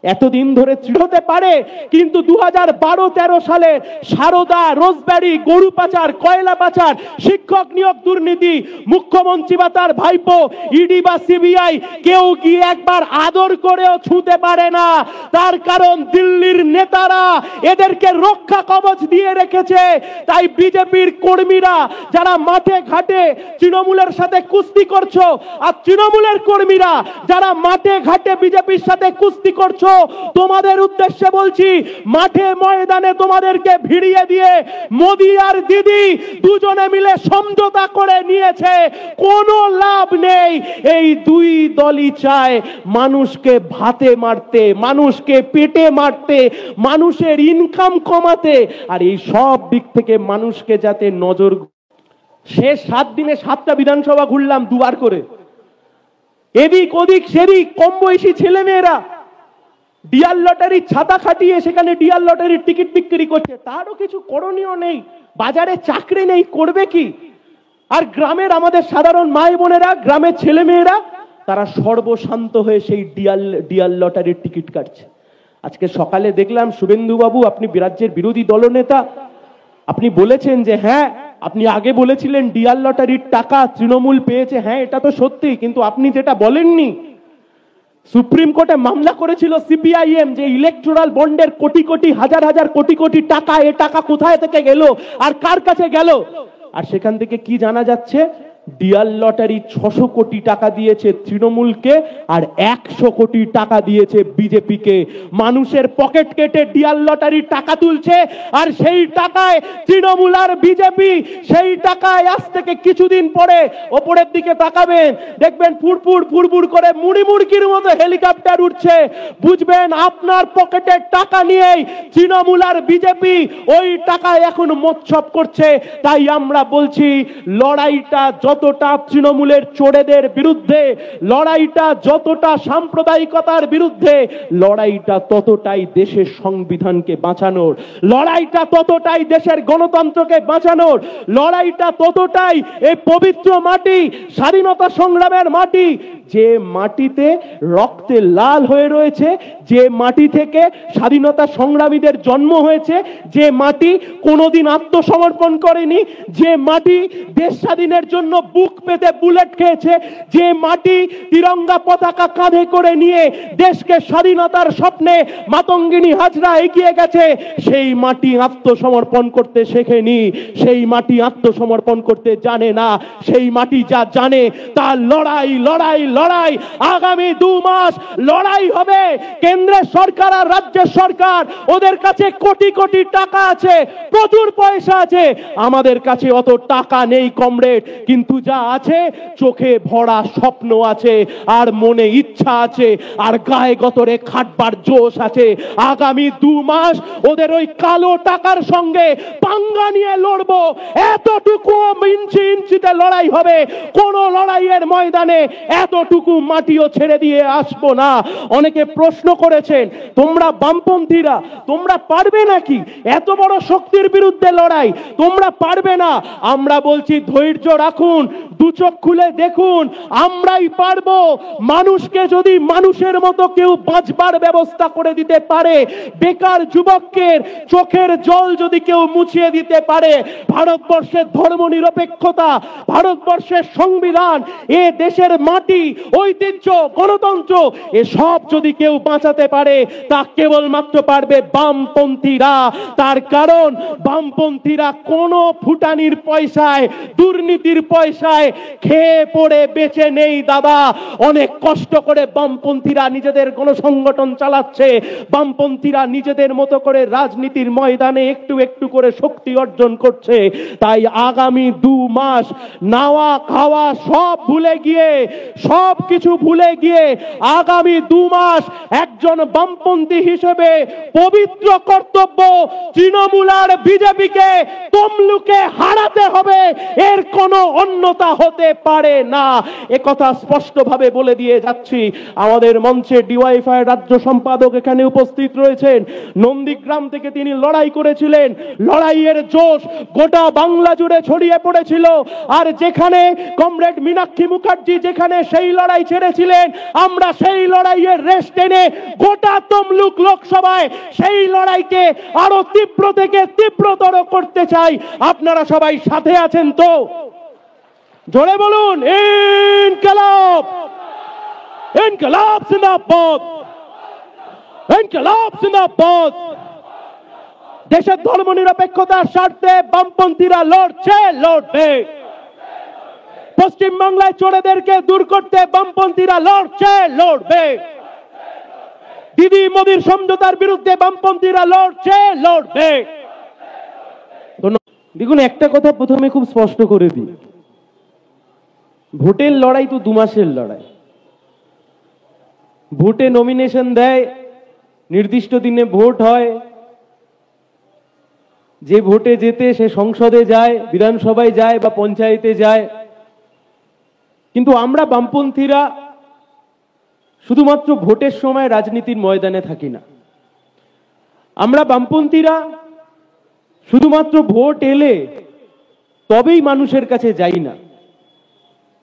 এতদিন ধরে হতে পারে, কিন্তু 2012-13 সালে সারদা, রোজব্যারি, গরু পাচার, কয়লা পাচার, শিক্ষক নিয়োগ দুর্নীতি, মুখ্যমন্ত্রী বা তার ভাইপো, ইডি বা সিবিআই কেউ গিয়ে একবার আদর করেও ছুঁতে পারে না। তার কারণ দিল্লির নেতারা এদেরকে রক্ষা কবচ দিয়ে রেখেছে। তাই বিজেপির কর্মীরা যারা মাঠে ঘাটে তৃণমূলের সাথে কুস্তি করছো, আর তৃণমূলের কর্মীরা যারা মাঠে ঘাটে বিজেপির সাথে কুস্তি করছো, তোমাদের উদ্দেশ্যে বলছি, মাঠে ময়দানে তোমাদেরকে ভিড়িয়ে দিয়ে মোদি আর দিদি দুজনে মিলে সমঝোতা করে নিয়েছে। কোনো লাভ নেই। এই দুই দলই চায় মানুষকে ভাতে মারতে, মানুষকে পেটে মারতে, মানুষের ইনকাম কমাতে, আর এই সব দিক থেকে মানুষকে যাতে নজর। শেষ 7 দিনে 7টা বিধানসভা ঘুরলাম দুবার করে, এদিক ওদিক সেদিক কম বয়সী ছেলে মেয়েরা ডিয়ার লটারির ছাতা খাটিয়ে সেখানে ডিয়ার লটারির টিকিট বিক্রি করছে। তারও কিছু করণীয় নেই, বাজারে চাকরি নেই, করবে কি? আর গ্রামের আমাদের সাধারণ মাই বোনেরা, গ্রামের ছেলে মেয়েরা তারা সর্বশান্ত হয়ে সেই ডিয়ার লটারির টিকিট কাটছে। আজকে সকালে দেখলাম শুভেন্দু বাবু, আপনি রাজ্যের বিরোধী দলনেতা, আপনি বলেছেন যে হ্যাঁ, আপনি আগে বলেছিলেন ডিয়ার লটারির টাকা তৃণমূল পেয়েছে। হ্যাঁ, এটা তো সত্যি, কিন্তু আপনি যেটা বলেননি, সুপ্রিম কোর্টে মামলা করেছিল সিপিআইএম যে ইলেকট্রাল বন্ডের কোটি কোটি, হাজার হাজার কোটি কোটি টাকা, এ টাকা কোথায় থেকে গেল আর কার কাছে গেল? আর সেখান থেকে কি জানা যাচ্ছে? ডিয়ার লটারি 600 কোটি টাকা দিয়েছে তৃণমূলকে আর 100 কোটি টাকা দিয়েছে বিজেপিকে। মানুষের পকেট কেটে ডিয়ার লটারির টাকা তুলছে, আর সেই টাকায় তৃণমূল আর বিজেপি, সেই টাকায় আজ থেকে কিছুদিন পরে ওপরের দিকে তাকাবেন, দেখবেন ফুরফুর ফুরফুর করে মুড়ি মুড়কির মতো হেলিকপ্টার উঠছে। বুঝবেন আপনার পকেটের টাকা নিয়েই তৃণমূল আর বিজেপি ওই টাকায় এখন মোৎসব করছে। তাই আমরা বলছি, লড়াইটা যতটা তৃণমূলের চোরেদের বিরুদ্ধে, লড়াইটা যতটা সাম্প্রদায়িকতার বিরুদ্ধে, লড়াইটা ততটাই দেশের সংবিধানকে বাঁচানোর, লড়াইটা ততটাই দেশের গণতন্ত্রকে বাঁচানোর, লড়াইটা ততটাই এই পবিত্র মাটি, স্বাধীনতা সংগ্রামের মাটি, যে মাটিতে রক্তে লাল হয়ে রয়েছে, যে মাটি থেকে স্বাধীনতা সংগ্রামীদের জন্ম হয়েছে, যে মাটি কোনোদিন আত্মসমর্পণ করেনি, যে মাটি দেশ স্বাধীনের জন্য বুক পেতে বুলেট খেয়েছে, যে মাটি তিরঙ্গা পতাকা কাঁধে করে নিয়ে দেশকে স্বাধীনতার স্বপ্নে মাতঙ্গিনী হাজরা এগিয়ে গেছে, সেই মাটি আত্মসমর্পণ করতে শেখেনি, সেই মাটি আত্মসমর্পণ করতে জানে না। সেই মাটি যা জানে তা লড়াই লড়াই লড়াই। আগামী 2 মাস লড়াই হবে। কেন্দ্রের সরকার আর রাজ্যের সরকার, ওদের কাছে কোটি কোটি টাকা আছে, প্রচুর পয়সা আছে। আমাদের কাছে অত টাকা নেই কমরেড, কিন্তু যা আছে চোখে ভরা স্বপ্ন আছে, আর মনে ইচ্ছা আছে, আর গায়ে গতরে খাটবার জোশ আছে। আগামী 2 মাস ওদের ওই কালো টাকার সঙ্গে পাঙ্গা নিয়ে লড়বো। এতটুকু ইঞ্চি ইঞ্চিতে লড়াই হবে। কোন লড়াইয়ের ময়দানে এতটুকু মাটিও ছেড়ে দিয়ে আসবো না। অনেকে প্রশ্ন করেছেন, তোমরা বামপন্থীরা তোমরা পারবে নাকি এত বড় শক্তির বিরুদ্ধে লড়াই? তোমরা পারবে না। আমরা বলছি ধৈর্য রাখুন, 2 চোখ খুলে দেখুন, আমরাই পারবো। মানুষকে যদি মানুষের মতো কেউ বাঁচবার ব্যবস্থা করে দিতে পারে, বেকার যুবকের চোখের জল যদি কেউ মুছিয়ে দিতে পারে, ভারতবর্ষের ধর্মনিরপেক্ষতা, ভারতবর্ষের সংবিধান, এ দেশের মাটি, ঐতিহ্য, গণতন্ত্র, এসব যদি কেউ বাঁচাতে পারে, তা কেবলমাত্র পারবে বামপন্থীরা। তার কারণ বামপন্থীরা কোনো ফুটানির পয়সায়, দুর্নীতির পয়সায় খেয়ে পড়ে বেঁচে নেই দাদা। অনেক কষ্ট করে বামপন্থীরা নিজেদের গণসংগঠন চালাচ্ছে, বামপন্থীরা নিজেদের মতো করে রাজনীতির ময়দানে একটু একটু করে শক্তি অর্জন করছে। তাই আগামী 2 মাস নাওয়া খাওয়া সব ভুলে গিয়ে, সব কিছু ভুলে গিয়ে আগামী 2 মাস একজন বামপন্থী হিসেবে পবিত্র কর্তব্য, তৃণমূল আর বিজেপিকে তমলুকে হারাতে হবে। এর কোনো অন্যতা হতে পারে না। একথা স্পষ্টভাবে বলে দিয়ে যাচ্ছি। আমাদের মঞ্চে ডিওয়াইফাই রাজ্য সম্পাদক এখানে উপস্থিত রয়েছেন। নন্দীগ্রাম থেকে তিনি লড়াই করেছিলেন। লড়াইয়ের জোশ গোটা বাংলা জুড়ে ছড়িয়ে পড়েছিল। আর যেখানে কমরেড মীনাক্ষী মুখার্জি যেখানে সেই লড়াই ছেড়েছিলেন, আমরা সেই লড়াইয়ের রেশ টেনে গোটা তমলুক লোকসভায় সেই লড়াইকে আরো তীব্র থেকে তীব্রতর করতে চাই। আপনারা সবাই সাথে আছেন তো? জোরে বলুন ইনকিলাব, ইনকিলাব জিন্দাবাদ, ইনকিলাব জিন্দাবাদ। দেশের ধর্মনিরপেক্ষতার স্বার্থে বামপন্থীরা লড়ছে, লড়বে। পশ্চিমবাংলায় চোরেদেরকে দূর করতে বামপন্থীরা লড়ছে, লড়বে। দিদি মোদির সমঝোতার বিরুদ্ধে বামপন্থীরা লড়ছে, লড়বে। দেখুন, একটা কথা প্রথমে খুব স্পষ্ট করে দিই, ভোটের লড়াই তো 2 মাসের লড়াই। ভোটে নমিনেশন দেয়, নির্দিষ্ট দিনে ভোট হয়, যে ভোটে যেতে সে সংসদে যায়, বিধানসভায় যায় বা পঞ্চায়েতে যায়। কিন্তু আমরা বামপন্থীরা শুধুমাত্র ভোটের সময় রাজনীতির ময়দানে থাকি না। আমরা বামপন্থীরা শুধুমাত্র ভোট এলে তবেই মানুষের কাছে যাই না।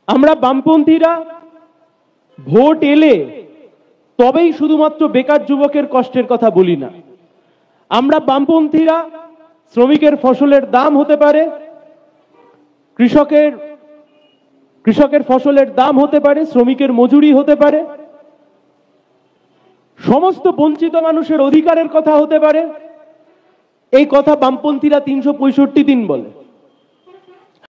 আমরা বামপন্থীরা ভোট এলে তবেই শুধুমাত্র বেকার যুবকের কষ্টের কথা বলি না। আমরা বামপন্থীরা শ্রমিকের ফসলের দাম হতে পারে, কৃষকের ফসলের দাম হতে পারে, শ্রমিকের মজুরি হতে পারে, সমস্ত বঞ্চিত মানুষের অধিকারের কথা হতে পারে। এই কথা বামপন্থীরা 365 দিন বলে।